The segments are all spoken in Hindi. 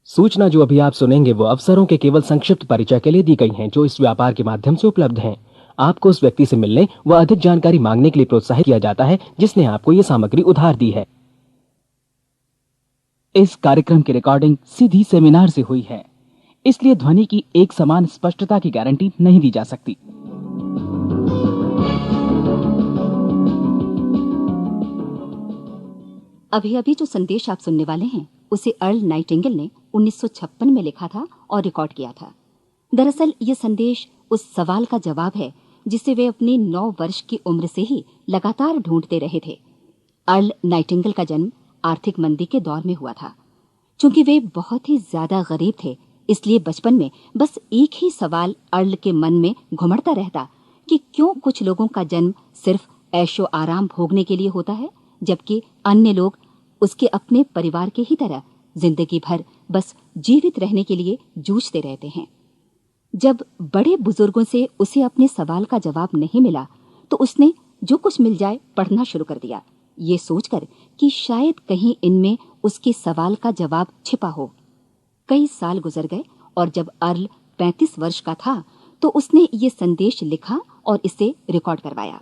सूचना जो अभी आप सुनेंगे वो अवसरों के केवल संक्षिप्त परिचय के लिए दी गई हैं जो इस व्यापार के माध्यम से उपलब्ध हैं। आपको उस व्यक्ति से मिलने व अधिक जानकारी मांगने के लिए प्रोत्साहित किया जाता है जिसने आपको ये सामग्री उधार दी है। इस कार्यक्रम की रिकॉर्डिंग सीधी सेमिनार से हुई है, इसलिए ध्वनि की एक समान स्पष्टता की गारंटी नहीं दी जा सकती। अभी अभी जो संदेश आप सुनने वाले हैं उसे अर्ल नाइटिंगेल ने 1956 में लिखा था और रिकॉर्ड किया था। दरअसल ये संदेश उस सवाल का जवाब है जिसे वे अपनी 9 वर्ष की उम्र से ही लगातार ढूंढते रहे थे। अर्ल नाइटिंगेल का जन्म आर्थिक मंदी के दौर में हुआ था। चूंकि वे बहुत ही ज्यादा गरीब थे, इसलिए बचपन में बस एक ही सवाल अर्ल के मन में घुमड़ता रहता कि क्यों कुछ लोगों का जन्म सिर्फ ऐशो आराम भोगने के लिए होता है, जबकि अन्य लोग उसके अपने परिवार के ही तरह जिंदगी भर बस जीवित रहने के लिए जूझते रहते हैं। जब बड़े बुजुर्गों से उसे अपने सवाल का जवाब नहीं मिला तो उसने जो कुछ मिल जाए पढ़ना शुरू कर दिया, ये सोचकर कि शायद कहीं इनमें उसके सवाल का जवाब छिपा हो। कई साल गुजर गए और जब अर्ल 35 वर्ष का था तो उसने ये संदेश लिखा और इसे रिकॉर्ड करवाया।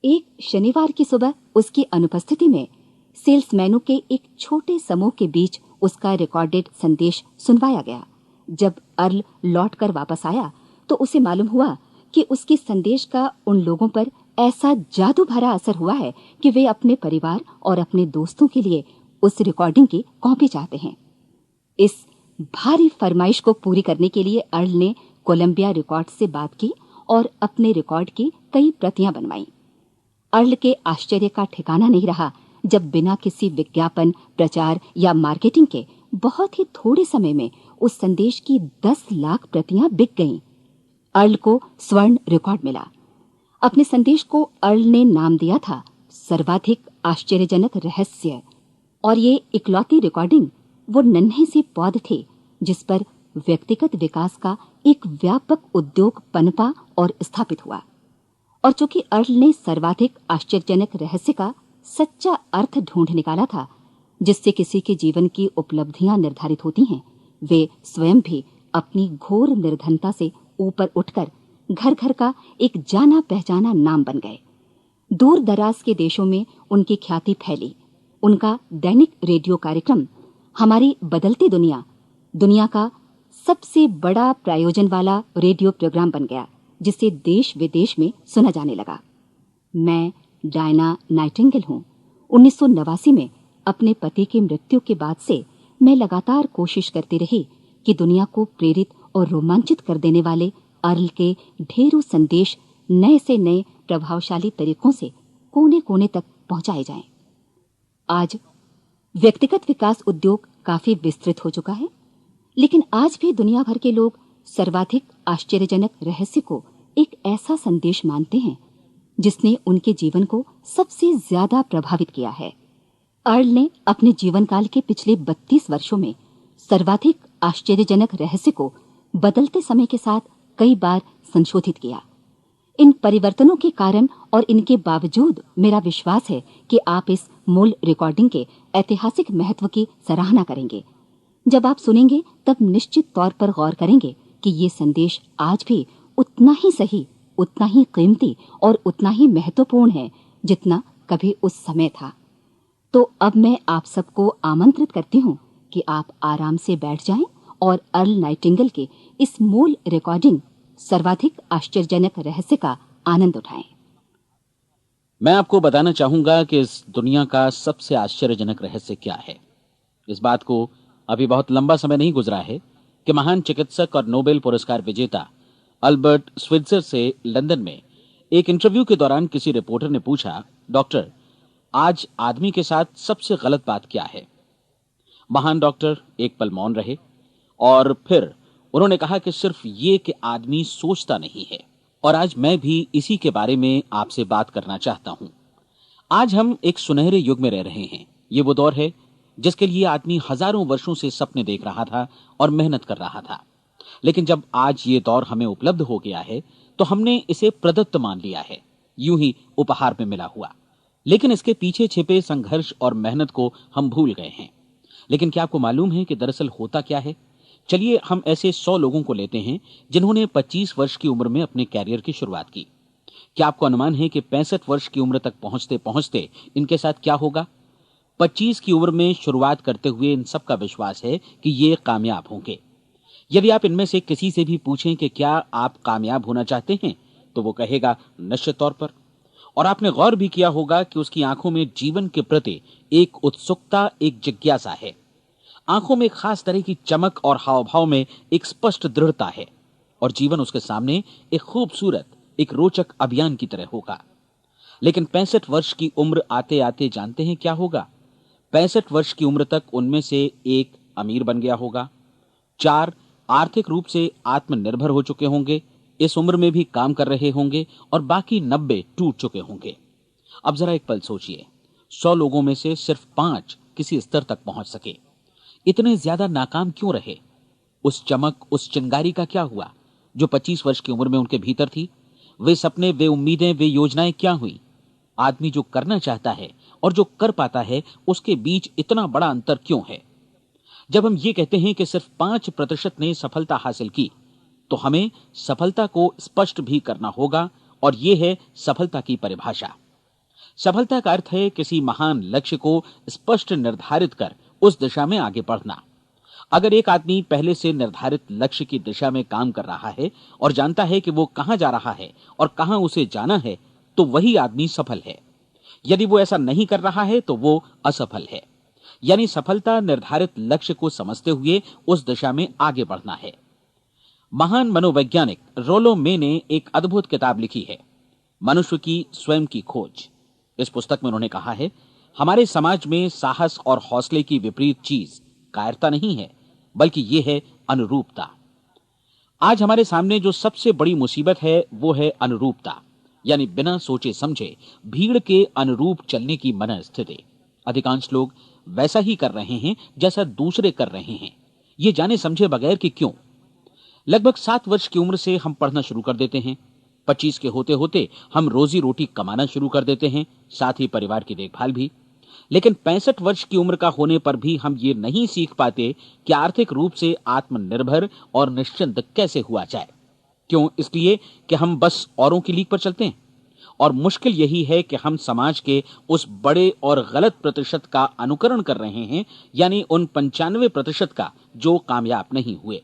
एक शनिवार की सुबह उसकी अनुपस्थिति में सेल्समैनों के एक छोटे समूह के बीच उसका रिकॉर्डेड संदेश सुनवाया गया। जब अर्ल लौटकर वापस आया तो उसे मालूम हुआ कि उसके संदेश का उन लोगों पर ऐसा जादू भरा असर हुआ है कि वे अपने परिवार और अपने दोस्तों के लिए उस रिकॉर्डिंग की कॉपी चाहते हैं। इस भारी फरमाइश को पूरी करने के लिए अर्ल ने कोलंबिया रिकॉर्ड से बात की और अपने रिकॉर्ड की कई प्रतियां बनवाई। अर्ल के आश्चर्य का ठिकाना नहीं रहा जब बिना किसी विज्ञापन, प्रचार या मार्केटिंग के बहुत ही थोड़े समय में उस संदेश की 10 लाख प्रतियां बिक गईं। अर्ल को स्वर्ण रिकॉर्ड मिला। अपने संदेश को अर्ल ने नाम दिया था सर्वाधिक आश्चर्यजनक रहस्य, और ये इकलौती रिकॉर्डिंग वो नन्हे से पौध थे जिस पर व्यक्तिगत विकास का एक व्यापक उद्योग पनपा और स्थापित हुआ। और चूंकि अर्ल ने सर्वाधिक आश्चर्यजनक रहस्य का सच्चा अर्थ ढूंढ निकाला था, जिससे किसी के जीवन की उपलब्धियां निर्धारित होती हैं, वे स्वयं भी अपनी घोर निर्धनता से ऊपर उठकर घर घर का एक जाना पहचाना नाम बन गए। दूर दराज के देशों में उनकी ख्याति फैली। उनका दैनिक रेडियो कार्यक्रम हमारी बदलती दुनिया का सबसे बड़ा प्रायोजन वाला रेडियो प्रोग्राम बन गया, जिसे देश विदेश में सुना जाने लगा। मैं डायना नाइटिंगेल हूँ। 1989 में अपने पति की मृत्यु के बाद से मैं लगातार कोशिश करती रही कि दुनिया को प्रेरित और रोमांचित कर देने वाले अर्ल के ढेरों संदेश नए से नए प्रभावशाली तरीकों से कोने कोने तक पहुंचाए जाएं। आज व्यक्तिगत विकास उद्योग काफी विस्तृत हो चुका है, लेकिन आज भी दुनिया भर के लोग सर्वाधिक आश्चर्यजनक रहस्य को एक ऐसा संदेश मानते हैं जिसने उनके जीवन को सबसे ज्यादा प्रभावित किया है। अर्ल ने अपने जीवन काल के पिछले 32 वर्षों में सर्वाधिक आश्चर्यजनक रहस्य को बदलते समय के साथ कई बार संशोधित किया। इन परिवर्तनों के कारण और इनके बावजूद मेरा विश्वास है कि आप इस मूल रिकॉर्डिंग के ऐतिहासिक महत्व की सराहना करेंगे। जब आप सुनेंगे तब निश्चित तौर पर गौर करेंगे कि ये संदेश आज भी उतना ही सही, उतना ही कीमती और उतना ही महत्वपूर्ण है जितना कभी उस समय था। तो अब मैं आप सबको आमंत्रित करती हूँ कि आप आराम से बैठ जाएं और अर्ल नाइटिंगेल के इस मूल रिकॉर्डिंग सर्वाधिक आश्चर्यजनक रहस्य का आनंद उठाएं। मैं आपको बताना चाहूंगा कि इस दुनिया का सबसे आश्चर्यजनक रहस्य क्या है। इस बात को अभी बहुत लंबा समय नहीं गुजरा है कि महान चिकित्सक और नोबेल पुरस्कार विजेता अल्बर्ट स्विट्जर से लंदन में एक इंटरव्यू के दौरान किसी रिपोर्टर ने पूछा, डॉक्टर, आज आदमी के साथ सबसे गलत बात क्या है? महान डॉक्टर एक पल मौन रहे और फिर उन्होंने कहा कि सिर्फ ये कि आदमी सोचता नहीं है। और आज मैं भी इसी के बारे में आपसे बात करना चाहता हूं। आज हम एक सुनहरे युग में रह रहे हैं। ये वो दौर है जिसके लिए आदमी हजारों वर्षों से सपने देख रहा था और मेहनत कर रहा था। लेकिन जब आज ये दौर हमें उपलब्ध हो गया है तो हमने इसे प्रदत्त मान लिया है, यूं ही उपहार में मिला हुआ। लेकिन इसके पीछे छिपे संघर्ष और मेहनत को हम भूल गए हैं। लेकिन क्या आपको मालूम है कि दरअसल होता क्या है? चलिए हम ऐसे 100 लोगों को लेते हैं जिन्होंने 25 वर्ष की उम्र में अपने कैरियर की शुरुआत की। क्या आपको अनुमान है कि 65 वर्ष की उम्र तक पहुंचते पहुंचते इनके साथ क्या होगा? 25 की उम्र में शुरुआत करते हुए इन सब का विश्वास है कि ये कामयाब होंगे। यदि आप इनमें से किसी से भी पूछें कि क्या आप कामयाब होना चाहते हैं, तो वो कहेगा निश्चित तौर पर। और आपने गौर भी किया होगा कि उसकी आंखों में जीवन के प्रति एक उत्सुकता, एक जिज्ञासा है। आंखों में खास तरह की चमक और हाव भाव में एक स्पष्ट दृढ़ता है और जीवन उसके सामने एक खूबसूरत, एक रोचक अभियान की तरह होगा। लेकिन 65 वर्ष की उम्र आते आते जानते हैं क्या होगा? 65 वर्ष की उम्र तक उनमें से एक अमीर बन गया होगा, 4 आर्थिक रूप से आत्मनिर्भर हो चुके होंगे, इस उम्र में भी काम कर रहे होंगे और बाकी 90 टूट चुके होंगे। अब जरा एक पल सोचिए, 100 लोगों में से सिर्फ 5 किसी स्तर तक पहुंच सके। इतने ज्यादा नाकाम क्यों रहे? उस चमक, उस चिंगारी का क्या हुआ जो 25 वर्ष की उम्र में उनके भीतर थी? वे सपने, वे उम्मीदें, वे योजनाएं क्या हुई? आदमी जो करना चाहता है और जो कर पाता है, उसके बीच इतना बड़ा अंतर क्यों है? जब हम ये कहते हैं कि सिर्फ 5% ने सफलता हासिल की, तो हमें सफलता को स्पष्ट भी करना होगा, और यह है सफलता की परिभाषा। सफलता का अर्थ है किसी महान लक्ष्य को स्पष्ट निर्धारित कर उस दिशा में आगे बढ़ना। अगर एक आदमी पहले से निर्धारित लक्ष्य की दिशा में काम कर रहा है और जानता है कि वो कहां जा रहा है और कहां उसे जाना है, तो वही आदमी सफल है। यदि वो ऐसा नहीं कर रहा है तो वो असफल है। यानी सफलता निर्धारित लक्ष्य को समझते हुए उस दिशा में आगे बढ़ना है। महान मनोवैज्ञानिक रोलो मे ने एक अद्भुत किताब लिखी है, मनुष्य की स्वयं की खोज। इस पुस्तक में उन्होंने कहा है, हमारे समाज में साहस और हौसले की विपरीत चीज कायरता नहीं है, बल्कि यह है अनुरूपता। आज हमारे सामने जो सबसे बड़ी मुसीबत है वो है अनुरूपता, यानी बिना सोचे समझे भीड़ के अनुरूप चलने की मनस्थिति। अधिकांश लोग वैसा ही कर रहे हैं जैसा दूसरे कर रहे हैं, ये जाने समझे बगैर कि क्यों। लगभग 7 वर्ष की उम्र से हम पढ़ना शुरू कर देते हैं, 25 के होते होते हम रोजी रोटी कमाना शुरू कर देते हैं, साथ ही परिवार की देखभाल भी। लेकिन 65 वर्ष की उम्र का होने पर भी हम ये नहीं सीख पाते कि आर्थिक रूप से आत्मनिर्भर और निश्चिंत कैसे हुआ जाए। क्यों? इसलिए कि हम बस औरों की लीक पर चलते हैं। और मुश्किल यही है कि हम समाज के उस बड़े और गलत प्रतिशत का अनुकरण कर रहे हैं, यानी उन 95% का जो कामयाब नहीं हुए।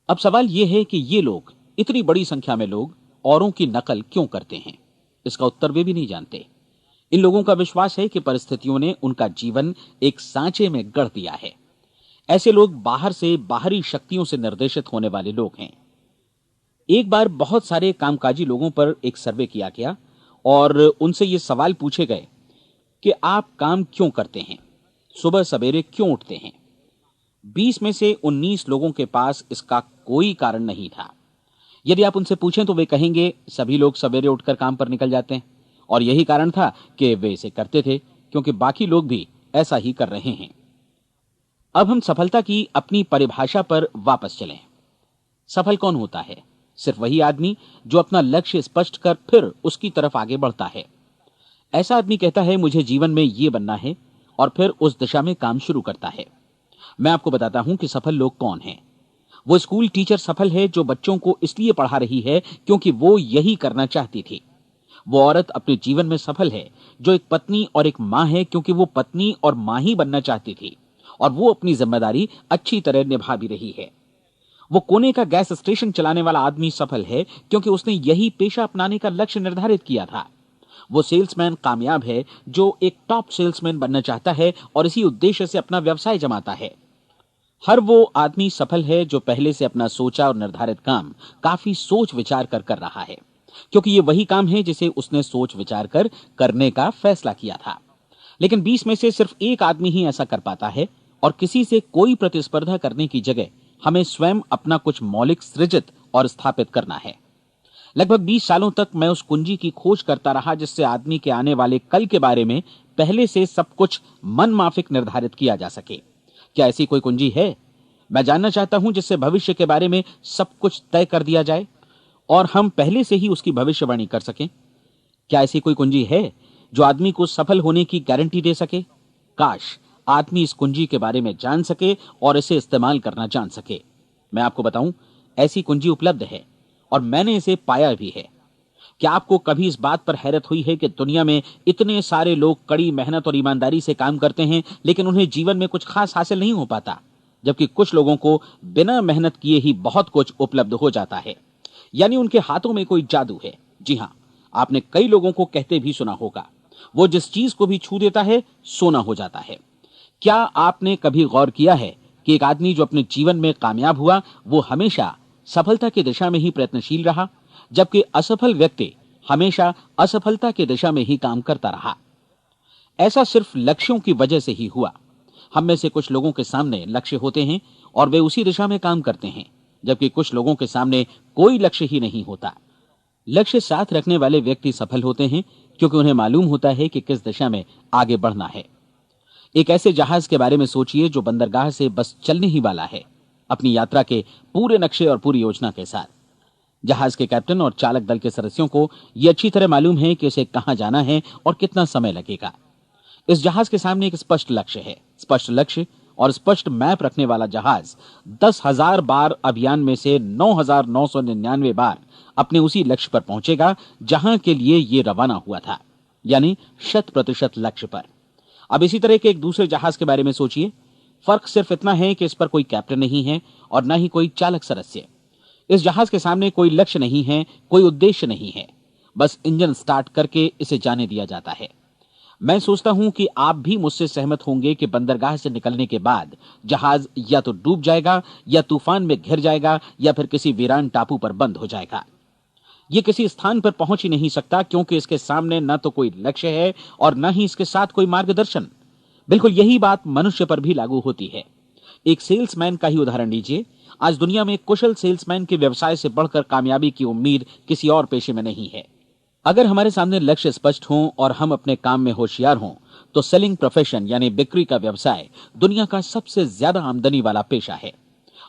अब सवाल यह है कि ये लोग, इतनी बड़ी संख्या में लोग, औरों की नकल क्यों करते हैं? इसका उत्तर वे भी नहीं जानते। इन लोगों का विश्वास है कि परिस्थितियों ने उनका जीवन एक सांचे में गढ़ दिया है। ऐसे लोग बाहर से, बाहरी शक्तियों से निर्देशित होने वाले लोग हैं। एक बार बहुत सारे कामकाजी लोगों पर एक सर्वे किया गया और उनसे ये सवाल पूछे गए कि आप काम क्यों करते हैं, सुबह सवेरे क्यों उठते हैं? 20 में से 19 लोगों के पास इसका कोई कारण नहीं था। यदि आप उनसे पूछें तो वे कहेंगे सभी लोग सवेरे उठकर काम पर निकल जाते हैं, और यही कारण था कि वे इसे करते थे क्योंकि बाकी लोग भी ऐसा ही कर रहे हैं। अब हम सफलता की अपनी परिभाषा पर वापस चलें। सफल कौन होता है? सिर्फ वही आदमी जो अपना लक्ष्य स्पष्ट कर फिर उसकी तरफ आगे बढ़ता है। ऐसा आदमी कहता है मुझे जीवन में ये बनना है, और फिर उस दिशा में काम शुरू करता है। मैं आपको बताता हूं कि सफल लोग कौन हैं। वो स्कूल टीचर सफल है जो बच्चों को इसलिए पढ़ा रही है क्योंकि वो यही करना चाहती थी। वो औरत अपने जीवन में सफल है जो एक पत्नी और एक मां है क्योंकि वो पत्नी और मां ही बनना चाहती थी, और वो अपनी जिम्मेदारी अच्छी तरह निभा भी रही है। वो कोने का गैस स्टेशन चलाने वाला आदमी सफल है क्योंकि उसने यही पेशा अपनाने का लक्ष्य निर्धारित किया था। वो सेल्समैन कामयाब है जो एक टॉप सेल्समैन बनना चाहता है और इसी उद्देश्य से अपना व्यवसाय जमाता है। हर वो आदमी सफल है जो पहले से अपना सोचा और निर्धारित काम काफी सोच विचार कर रहा है, क्योंकि ये वही काम है जिसे उसने सोच विचार कर करने का फैसला किया था। लेकिन 20 में से सिर्फ एक आदमी ही ऐसा कर पाता है, और किसी से कोई प्रतिस्पर्धा करने की जगह हमें स्वयं अपना कुछ मौलिक सृजित और स्थापित करना है। लगभग 20 सालों तक मैं उस कुंजी की खोज करता रहा जिससे आदमी के आने वाले कल के बारे में पहले से सब कुछ मन माफिक निर्धारित किया जा सके। क्या ऐसी कोई कुंजी है? मैं जानना चाहता हूं जिससे भविष्य के बारे में सब कुछ तय कर दिया जाए और हम पहले से ही उसकी भविष्यवाणी कर सकें। क्या ऐसी कोई कुंजी है जो आदमी को सफल होने की गारंटी दे सके? काश आदमी इस कुंजी के बारे में जान सके और इसे इस्तेमाल करना जान सके। मैं आपको बताऊं, ऐसी कुंजी उपलब्ध है और मैंने इसे पाया भी है। क्या आपको कभी इस बात पर हैरत हुई है कि दुनिया में इतने सारे लोग कड़ी मेहनत और ईमानदारी से काम करते हैं, लेकिन उन्हें जीवन में कुछ खास हासिल नहीं हो पाता, जबकि कुछ लोगों को बिना मेहनत किए ही बहुत कुछ उपलब्ध हो जाता है। यानी उनके हाथों में कोई जादू है। जी हां, आपने कई लोगों को कहते भी सुना होगा, वो जिस चीज को भी छू देता है सोना हो जाता है। क्या आपने कभी गौर किया है कि एक आदमी जो अपने जीवन में कामयाब हुआ, वो हमेशा सफलता की दिशा में ही प्रयत्नशील रहा, जबकि असफल व्यक्ति हमेशा असफलता की दिशा में ही काम करता रहा। ऐसा सिर्फ लक्ष्यों की वजह से ही हुआ। हम में से कुछ लोगों के सामने लक्ष्य होते हैं और वे उसी दिशा में काम करते हैं, जबकि कुछ लोगों के सामने कोई लक्ष्य ही नहीं होता। लक्ष्य साथ रखने वाले व्यक्ति सफल होते हैं, क्योंकि उन्हें मालूम होता है कि किस दिशा में आगे बढ़ना है। एक ऐसे जहाज के बारे में सोचिए जो बंदरगाह से बस चलने ही वाला है, अपनी यात्रा के पूरे नक्शे और पूरी योजना के साथ। जहाज के कैप्टन और चालक दल के सदस्यों को यह अच्छी तरह मालूम है कि उसे कहां जाना है और कितना समय लगेगा। इस जहाज के सामने एक स्पष्ट लक्ष्य है। स्पष्ट लक्ष्य और स्पष्ट मैप रखने वाला जहाज 10,000 बार अभियान में से 9,999 बार अपने उसी लक्ष्य पर पहुंचेगा जहां के लिए यह रवाना हुआ था, यानी 100% लक्ष्य पर। अब इसी तरह के एक दूसरे जहाज के बारे में सोचिए। फर्क सिर्फ इतना है कि इस पर कोई कैप्टन नहीं है और न ही कोई चालक सदस्य। इस जहाज के सामने कोई लक्ष्य नहीं है, कोई उद्देश्य नहीं है, बस इंजन स्टार्ट करके इसे जाने दिया जाता है। मैं सोचता हूं कि आप भी मुझसे सहमत होंगे कि बंदरगाह से निकलने के बाद जहाज या तो डूब जाएगा, या तूफान में घिर जाएगा, या फिर किसी वीरान टापू पर बंद हो जाएगा। ये किसी स्थान पर पहुंच ही नहीं सकता, क्योंकि इसके सामने न तो कोई लक्ष्य है और न ही इसके साथ कोई मार्गदर्शन। बिल्कुल यही बात मनुष्य पर भी लागू होती है। एक सेल्समैन का ही उदाहरण लीजिए। आज दुनिया में कुशल सेल्समैन के व्यवसाय से बढ़कर कामयाबी की उम्मीद किसी और पेशे में नहीं है। अगर हमारे सामने लक्ष्य स्पष्ट हो और हम अपने काम में होशियार हों, तो सेलिंग प्रोफेशन यानी बिक्री का व्यवसाय दुनिया का सबसे ज्यादा आमदनी वाला पेशा है।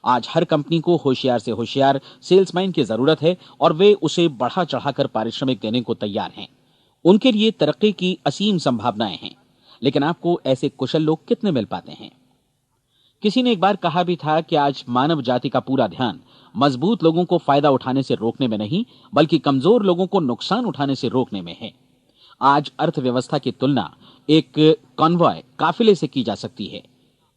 आज हर कंपनी को होशियार से होशियार सेल्समैन की जरूरत है और वे उसे बढ़ा चढ़ाकर पारिश्रमिक देने को तैयार हैं। उनके लिए तरक्की की असीम संभावनाएं हैं, लेकिन आपको ऐसे कुशल लोग कितने मिल पाते हैं? किसी ने एक बार कहा भी था कि आज मानव जाति का पूरा ध्यान मजबूत लोगों को फायदा उठाने से रोकने में नहीं, बल्कि कमजोर लोगों को नुकसान उठाने से रोकने में है। आज अर्थव्यवस्था की तुलना एक कॉन्वॉय काफिले से की जा सकती है।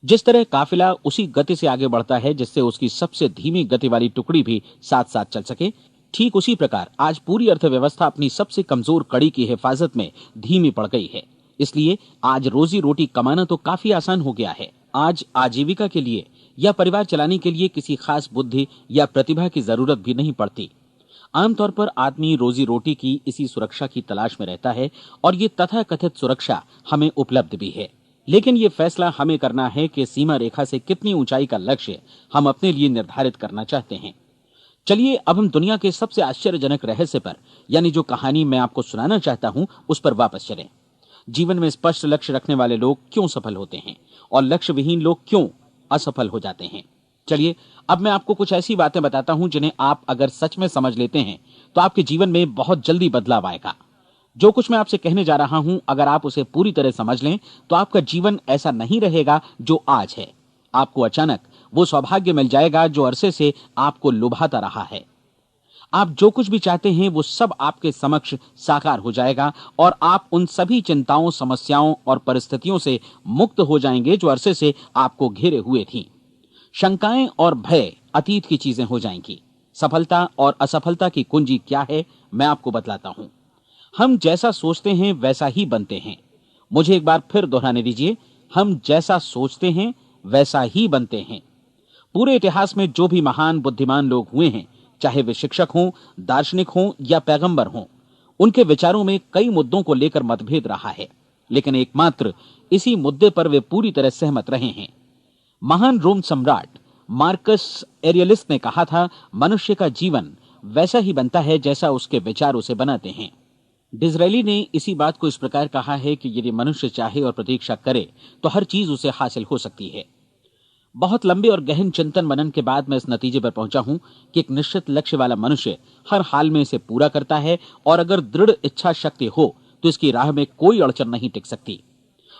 जिस तरह काफिला उसी गति से आगे बढ़ता है जिससे उसकी सबसे धीमी गति वाली टुकड़ी भी साथ साथ चल सके, ठीक उसी प्रकार आज पूरी अर्थव्यवस्था अपनी सबसे कमजोर कड़ी की हिफाजत में धीमी पड़ गई है। इसलिए आज रोजी रोटी कमाना तो काफी आसान हो गया है। आज आजीविका के लिए या परिवार चलाने के लिए किसी खास बुद्धि या प्रतिभा की जरूरत भी नहीं पड़ती। आमतौर पर आदमी रोजी रोटी की इसी सुरक्षा की तलाश में रहता है और ये तथाकथित सुरक्षा हमें उपलब्ध भी है। लेकिन ये फैसला हमें करना है कि सीमा रेखा से कितनी ऊंचाई का लक्ष्य हम अपने लिए निर्धारित करना चाहते हैं। चलिए अब हम दुनिया के सबसे आश्चर्यजनक रहस्य पर, यानी जो कहानी मैं आपको सुनाना चाहता हूं, उस पर वापस चलें। जीवन में स्पष्ट लक्ष्य रखने वाले लोग क्यों सफल होते हैं और लक्ष्य विहीन लोग क्यों असफल हो जाते हैं? चलिए अब मैं आपको कुछ ऐसी बातें बताता हूं जिन्हें आप अगर सच में समझ लेते हैं तो आपके जीवन में बहुत जल्दी बदलाव आएगा। जो कुछ मैं आपसे कहने जा रहा हूं, अगर आप उसे पूरी तरह समझ लें तो आपका जीवन ऐसा नहीं रहेगा जो आज है। आपको अचानक वो सौभाग्य मिल जाएगा जो अरसे से आपको लुभाता रहा है। आप जो कुछ भी चाहते हैं वो सब आपके समक्ष साकार हो जाएगा और आप उन सभी चिंताओं, समस्याओं और परिस्थितियों से मुक्त हो जाएंगे जो अरसे से आपको घेरे हुए थी। शंकाएं और भय अतीत की चीजें हो जाएंगी। सफलता और असफलता की कुंजी क्या है, मैं आपको बतलाता हूं। हम जैसा सोचते हैं वैसा ही बनते हैं। मुझे एक बार फिर दोहराने दीजिए, हम जैसा सोचते हैं वैसा ही बनते हैं। पूरे इतिहास में जो भी महान बुद्धिमान लोग हुए हैं, चाहे वे शिक्षक हों, दार्शनिक हों या पैगंबर हों, उनके विचारों में कई मुद्दों को लेकर मतभेद रहा है, लेकिन एकमात्र इसी मुद्दे पर वे पूरी तरह सहमत रहे हैं। महान रोम सम्राट मार्कस एरियलिस ने कहा था, मनुष्य का जीवन वैसा ही बनता है जैसा उसके विचार उसे बनाते हैं। डिज़रायली ने इसी बात को इस प्रकार कहा है कि यदि मनुष्य चाहे और प्रतीक्षा करे तो हर चीज उसे हासिल हो सकती है। बहुत लंबे और गहन चिंतन मनन के बाद मैं इस नतीजे पर पहुंचा हूं कि एक निश्चित लक्ष्य वाला मनुष्य हर हाल में इसे पूरा करता है और अगर दृढ़ इच्छा शक्ति हो तो इसकी राह में कोई अड़चन नहीं टिक सकती।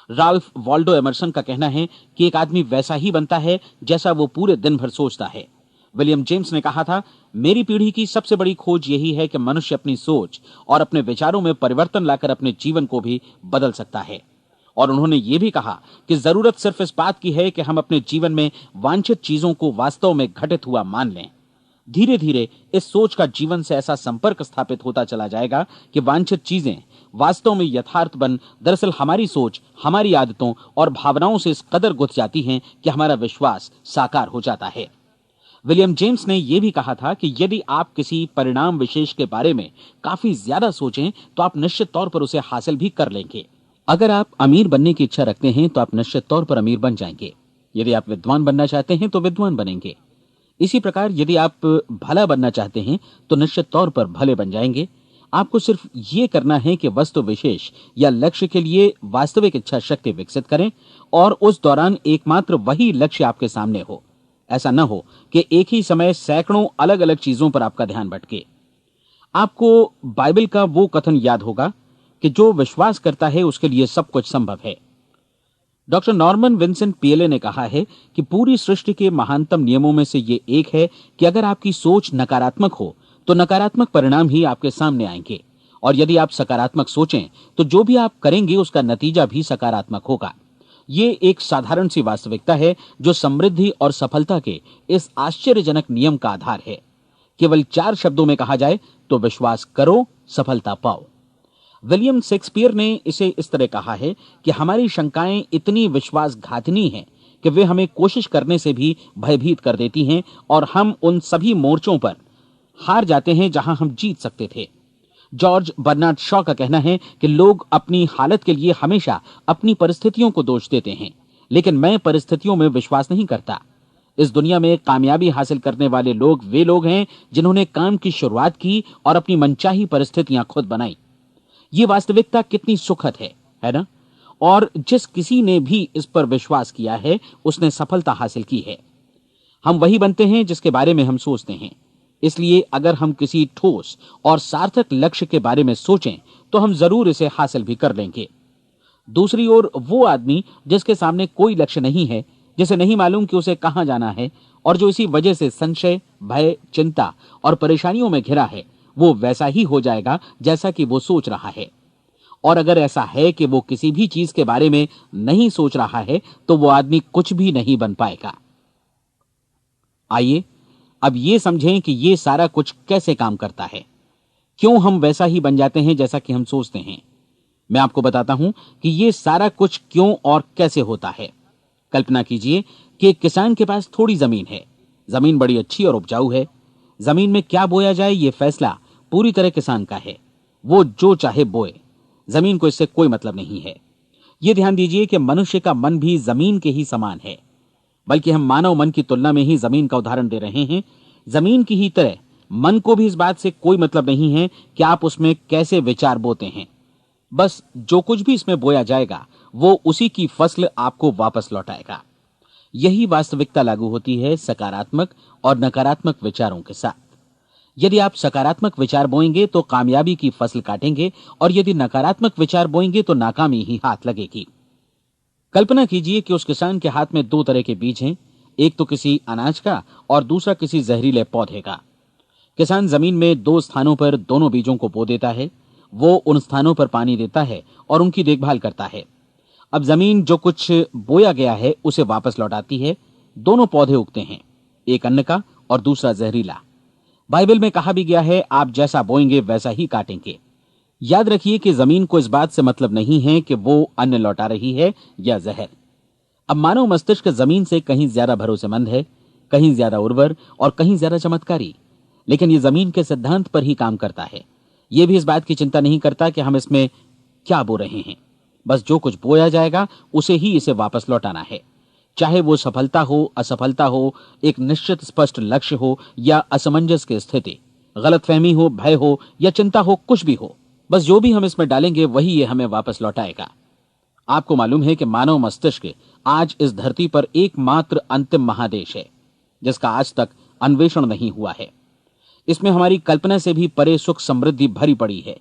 राल्फ वॉल्डो एमर्सन का कहना है कि एक आदमी वैसा ही बनता है जैसा वो पूरे दिन भर सोचता है। विलियम जेम्स ने कहा था, मेरी पीढ़ी की सबसे बड़ी खोज यही है कि मनुष्य अपनी सोच और अपने विचारों में परिवर्तन लाकर अपने जीवन को भी बदल सकता है। और उन्होंने ये भी कहा कि जरूरत सिर्फ इस बात की है कि हम अपने जीवन में वांछित चीजों को वास्तव में घटित हुआ मान लें। धीरे धीरे इस सोच का जीवन से ऐसा संपर्क स्थापित होता चला जाएगा कि वांछित चीजें वास्तव में यथार्थ बन दरअसल हमारी सोच, हमारी आदतों और भावनाओं से इस कदर गुथ जाती हैं कि हमारा विश्वास साकार हो जाता है। विलियम जेम्स ने यह भी कहा था कि यदि आप किसी परिणाम विशेष के बारे में काफी ज्यादा सोचें तो आप निश्चित तौर पर उसे हासिल भी कर लेंगे। अगर आप अमीर बनने की इच्छा रखते हैं तो आप निश्चित तौर पर अमीर बन जाएंगे। यदि आप विद्वान बनना चाहते हैं तो विद्वान बनेंगे। इसी प्रकार यदि आप भला बनना चाहते हैं तो निश्चित तौर पर भले बन जाएंगे। आपको सिर्फ ये करना है कि वस्तु विशेष या लक्ष्य के लिए वास्तविक इच्छा शक्ति विकसित करें और उस दौरान एकमात्र वही लक्ष्य आपके सामने हो। ऐसा न हो कि एक ही समय सैकड़ों अलग अलग चीजों पर आपका ध्यान भटके। आपको बाइबल का वो कथन याद होगा कि जो विश्वास करता है उसके लिए सब कुछ संभव है। डॉक्टर नॉर्मन विंसेंट पीएले ने कहा है कि पूरी सृष्टि के महानतम नियमों में से ये एक है कि अगर आपकी सोच नकारात्मक हो तो नकारात्मक परिणाम ही आपके सामने आएंगे, और यदि आप सकारात्मक सोचें तो जो भी आप करेंगे उसका नतीजा भी सकारात्मक होगा। ये एक साधारण सी वास्तविकता है जो समृद्धि और सफलता के इस आश्चर्यजनक नियम का आधार है। केवल 4 शब्दों में कहा जाए तो विश्वास करो, सफलता पाओ। विलियम शेक्सपियर ने इसे इस तरह कहा है कि हमारी शंकाएं इतनी विश्वासघातिनी हैं कि वे हमें कोशिश करने से भी भयभीत कर देती हैं और हम उन सभी मोर्चों पर हार जाते हैं जहां हम जीत सकते थे। जॉर्ज बर्नार्ड शॉ का कहना है कि लोग अपनी हालत के लिए हमेशा अपनी परिस्थितियों को दोष देते हैं, लेकिन मैं परिस्थितियों में विश्वास नहीं करता। इस दुनिया में कामयाबी हासिल करने वाले लोग वे लोग हैं जिन्होंने काम की शुरुआत की और अपनी मनचाही परिस्थितियां खुद बनाई। ये वास्तविकता कितनी सुखद है ना? और जिस किसी ने भी इस पर विश्वास किया है उसने सफलता हासिल की है। हम वही बनते हैं जिसके बारे में हम सोचते हैं। इसलिए अगर हम किसी ठोस और सार्थक लक्ष्य के बारे में सोचें तो हम जरूर इसे हासिल भी कर लेंगे। दूसरी ओर वो आदमी जिसके सामने कोई लक्ष्य नहीं है, जिसे नहीं मालूम कि उसे कहां जाना है और जो इसी वजह से संशय, भय, चिंता और परेशानियों में घिरा है, वो वैसा ही हो जाएगा जैसा कि वो सोच रहा है। और अगर ऐसा है कि वो किसी भी चीज के बारे में नहीं सोच रहा है तो वो आदमी कुछ भी नहीं बन पाएगा। आइए अब ये समझें कि ये सारा कुछ कैसे काम करता है, क्यों हम वैसा ही बन जाते हैं जैसा कि हम सोचते हैं। मैं आपको बताता हूं कि ये सारा कुछ क्यों और कैसे होता है। कल्पना कीजिए कि एक किसान के पास थोड़ी जमीन है। जमीन बड़ी अच्छी और उपजाऊ है। जमीन में क्या बोया जाए ये फैसला पूरी तरह किसान का है। वो जो चाहे बोए, जमीन को इससे कोई मतलब नहीं है। ये ध्यान दीजिए कि मनुष्य का मन भी जमीन के ही समान है, बल्कि हम मानव मन की तुलना में ही जमीन का उदाहरण दे रहे हैं। जमीन की ही तरह मन को भी इस बात से कोई मतलब नहीं है कि आप उसमें कैसे विचार बोते हैं। बस जो कुछ भी इसमें बोया जाएगा वो उसी की फसल आपको वापस लौटाएगा। यही वास्तविकता लागू होती है सकारात्मक और नकारात्मक विचारों के साथ। यदि आप सकारात्मक विचार बोएंगे तो कामयाबी की फसल काटेंगे, और यदि नकारात्मक विचार बोएंगे तो नाकामी ही हाथ लगेगी। कल्पना कीजिए कि उस किसान के हाथ में 2 तरह के बीज हैं, एक तो किसी अनाज का और दूसरा किसी जहरीले पौधे का। किसान जमीन में 2 स्थानों पर दोनों बीजों को बो देता है। वो उन स्थानों पर पानी देता है और उनकी देखभाल करता है। अब जमीन जो कुछ बोया गया है उसे वापस लौटाती है। दोनों पौधे उगते हैं, एक अन्न का और दूसरा जहरीला। बाइबल में कहा भी गया है, आप जैसा बोएंगे वैसा ही काटेंगे। याद रखिए कि जमीन को इस बात से मतलब नहीं है कि वो अन्न लौटा रही है या जहर। अब मानव मस्तिष्क जमीन से कहीं ज्यादा भरोसेमंद है, कहीं ज्यादा उर्वर और कहीं ज्यादा चमत्कारी, लेकिन ये जमीन के सिद्धांत पर ही काम करता है। ये भी इस बात की चिंता नहीं करता कि हम इसमें क्या बो रहे हैं। बस जो कुछ बोया जाएगा उसे ही इसे वापस लौटाना है, चाहे वो सफलता हो, असफलता हो, एक निश्चित स्पष्ट लक्ष्य हो या असमंजस की स्थिति, गलतफहमी हो, भय हो या चिंता हो, कुछ भी हो। बस जो भी हम इसमें डालेंगे वही ये हमें वापस लौटाएगा। आपको मालूम है कि मानव मस्तिष्क आज इस धरती पर एकमात्र अंतिम महादेश है जिसका आज तक अन्वेषण नहीं हुआ है। इसमें हमारी कल्पना से भी परे सुख समृद्धि भरी पड़ी है।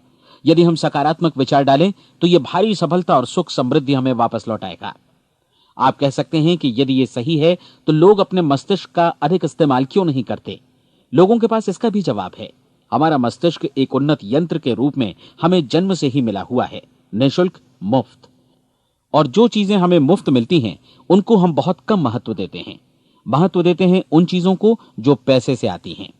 यदि हम सकारात्मक विचार डालें तो यह भारी सफलता और सुख समृद्धि हमें वापस लौटाएगा। आप कह सकते हैं कि यदि ये सही है तो लोग अपने मस्तिष्क का अधिक इस्तेमाल क्यों नहीं करते? लोगों के पास इसका भी जवाब है। हमारा मस्तिष्क एक उन्नत यंत्र के रूप में हमें जन्म से ही मिला हुआ है, निःशुल्क, मुफ्त। और जो चीजें हमें मुफ्त मिलती हैं उनको हम बहुत कम महत्व देते हैं। महत्व देते हैं उन चीजों को जो पैसे से आती हैं,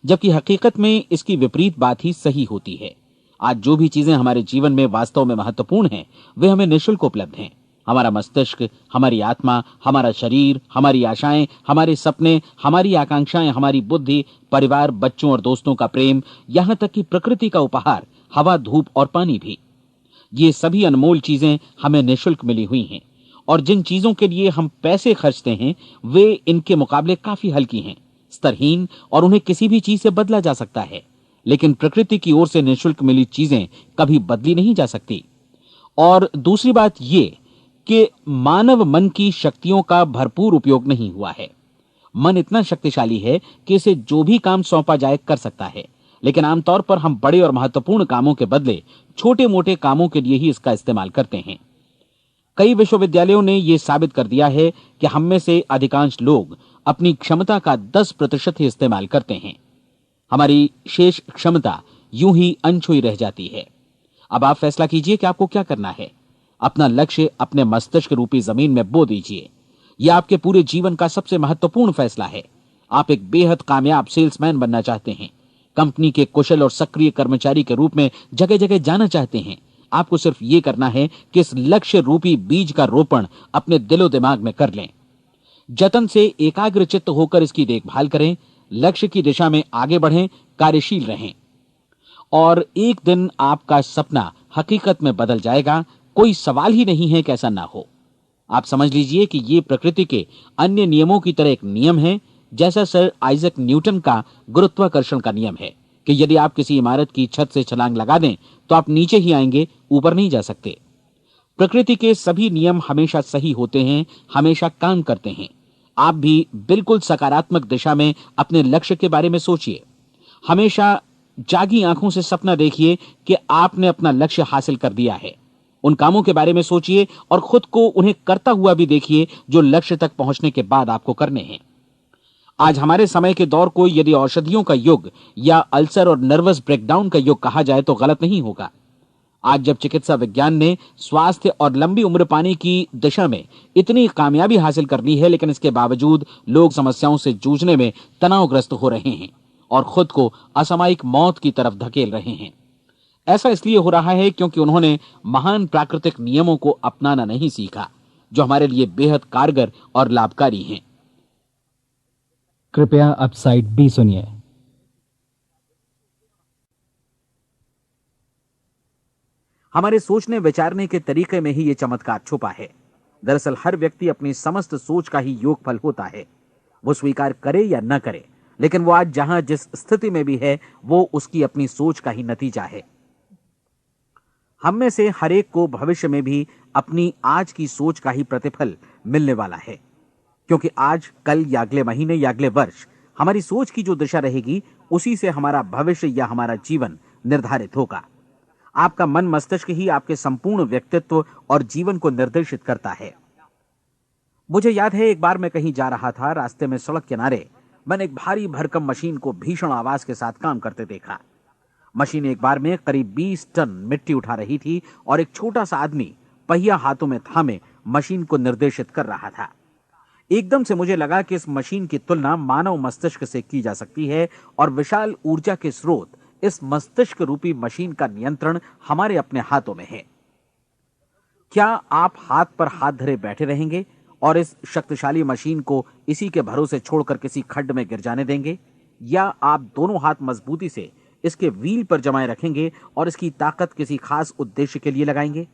जबकि हकीकत में इसकी विपरीत बात ही सही होती है। आज जो भी चीजें हमारे जीवन में वास्तव में महत्वपूर्ण हैं वे हमें निःशुल्क उपलब्ध हैं। हमारा मस्तिष्क, हमारी आत्मा, हमारा शरीर, हमारी आशाएं, हमारे सपने, हमारी आकांक्षाएं, हमारी बुद्धि, परिवार, बच्चों और दोस्तों का प्रेम, यहां तक कि प्रकृति का उपहार, हवा, धूप और पानी भी, ये सभी अनमोल चीजें हमें निःशुल्क मिली हुई हैं। और जिन चीजों के लिए हम पैसे खर्चते हैं वे इनके मुकाबले काफी हल्की हैं, स्तरहीन, और उन्हें किसी भी चीज से बदला जा सकता है। लेकिन प्रकृति की ओर से निःशुल्क मिली चीजें कभी बदली नहीं जा सकती। और दूसरी बात ये कि मानव मन की शक्तियों का भरपूर उपयोग नहीं हुआ है। मन इतना शक्तिशाली है कि इसे जो भी काम सौंपा जाए कर सकता है, लेकिन आमतौर पर हम बड़े और महत्वपूर्ण कामों के बदले छोटे मोटे कामों के लिए ही इसका इस्तेमाल करते हैं। कई विश्वविद्यालयों ने यह साबित कर दिया है कि हम में से अधिकांश लोग अपनी क्षमता का 10% ही इस्तेमाल करते हैं। हमारी शेष क्षमता यूं ही अनछुई रह जाती है। अब आप फैसला कीजिए कि आपको क्या करना है। अपना लक्ष्य अपने मस्तिष्क रूपी जमीन में बो दीजिए। यह आपके पूरे जीवन का सबसे महत्वपूर्ण फैसला है। आप एक बेहद कामयाब सेल्समैन बनना चाहते हैं, कंपनी के कुशल और सक्रिय कर्मचारी के रूप में जगह जगह जाना चाहते हैं। आपको सिर्फ ये करना है कि इस लक्ष्य रूपी बीज का रोपण अपने दिलो दिमाग में कर लें। जतन से एकाग्रचित्त होकर इसकी देखभाल करें, लक्ष्य की दिशा में आगे बढ़ें, कार्यशील रहें, और एक दिन आपका सपना हकीकत में बदल जाएगा। कोई सवाल ही नहीं है कि ऐसा ना हो। आप समझ लीजिए कि ये प्रकृति के अन्य नियमों की तरह एक नियम है, जैसा सर आइजक न्यूटन का गुरुत्वाकर्षण का नियम है कि यदि आप किसी इमारत की छत से छलांग लगा दें तो आप नीचे ही आएंगे, ऊपर नहीं जा सकते। प्रकृति के सभी नियम हमेशा सही होते हैं, हमेशा काम करते हैं। आप भी बिल्कुल सकारात्मक दिशा में अपने लक्ष्य के बारे में सोचिए। हमेशा जागी आंखों से सपना देखिए कि आपने अपना लक्ष्य हासिल कर दिया है। उन कामों के बारे में सोचिए और खुद को उन्हें करता हुआ भी देखिए जो लक्ष्य तक पहुंचने के बाद आपको करने हैं। आज हमारे समय के दौर को यदि औषधियों का युग या अल्सर और नर्वस ब्रेकडाउन का युग कहा जाए तो गलत नहीं होगा। आज जब चिकित्सा विज्ञान ने स्वास्थ्य और लंबी उम्र पाने की दिशा में इतनी कामयाबी हासिल कर ली है, लेकिन इसके बावजूद लोग समस्याओं से जूझने में तनावग्रस्त हो रहे हैं और खुद को असामयिक मौत की तरफ धकेल रहे हैं। ऐसा इसलिए हो रहा है क्योंकि उन्होंने महान प्राकृतिक नियमों को अपनाना नहीं सीखा, जो हमारे लिए बेहद कारगर और लाभकारी हैं। कृपया अब साइड बी सुनिए। हमारे सोचने विचारने के तरीके में ही ये चमत्कार छुपा है। दरअसल हर व्यक्ति अपनी समस्त सोच का ही योगफल होता है। वो स्वीकार करे या न करे, लेकिन वो आज जहां जिस स्थिति में भी है वो उसकी अपनी सोच का ही नतीजा है। हम में से हर एक को भविष्य में भी अपनी आज की सोच का ही प्रतिफल मिलने वाला है, क्योंकि आज, कल या अगले महीने या अगले वर्ष हमारी सोच की जो दिशा रहेगी उसी से हमारा भविष्य या हमारा जीवन निर्धारित होगा। आपका मन मस्तिष्क ही आपके संपूर्ण व्यक्तित्व और जीवन को निर्देशित करता है। मुझे याद है एक बार मैं कहीं जा रहा था, रास्ते में सड़क किनारे मैंने एक भारी भरकम मशीन को भीषण आवाज के साथ काम करते देखा। मशीन एक बार में करीब 20 टन मिट्टी उठा रही थी और एक छोटा सा आदमी पहिया हाथों में थामे मशीन को निर्देशित कर रहा था। एकदम से मुझे लगा कि इस मशीन की तुलना मानव मस्तिष्क से की जा सकती है और विशाल ऊर्जा के स्रोत इस मस्तिष्क रूपी मशीन का नियंत्रण हमारे अपने हाथों में है। क्या आप हाथ पर हाथ धरे बैठे रहेंगे और इस शक्तिशाली मशीन को इसी के भरोसे छोड़कर किसी खड्ड में गिर जाने देंगे, या आप दोनों हाथ मजबूती से इसके व्हील पर जमाए रखेंगे और इसकी ताकत किसी खास उद्देश्य के लिए लगाएंगे?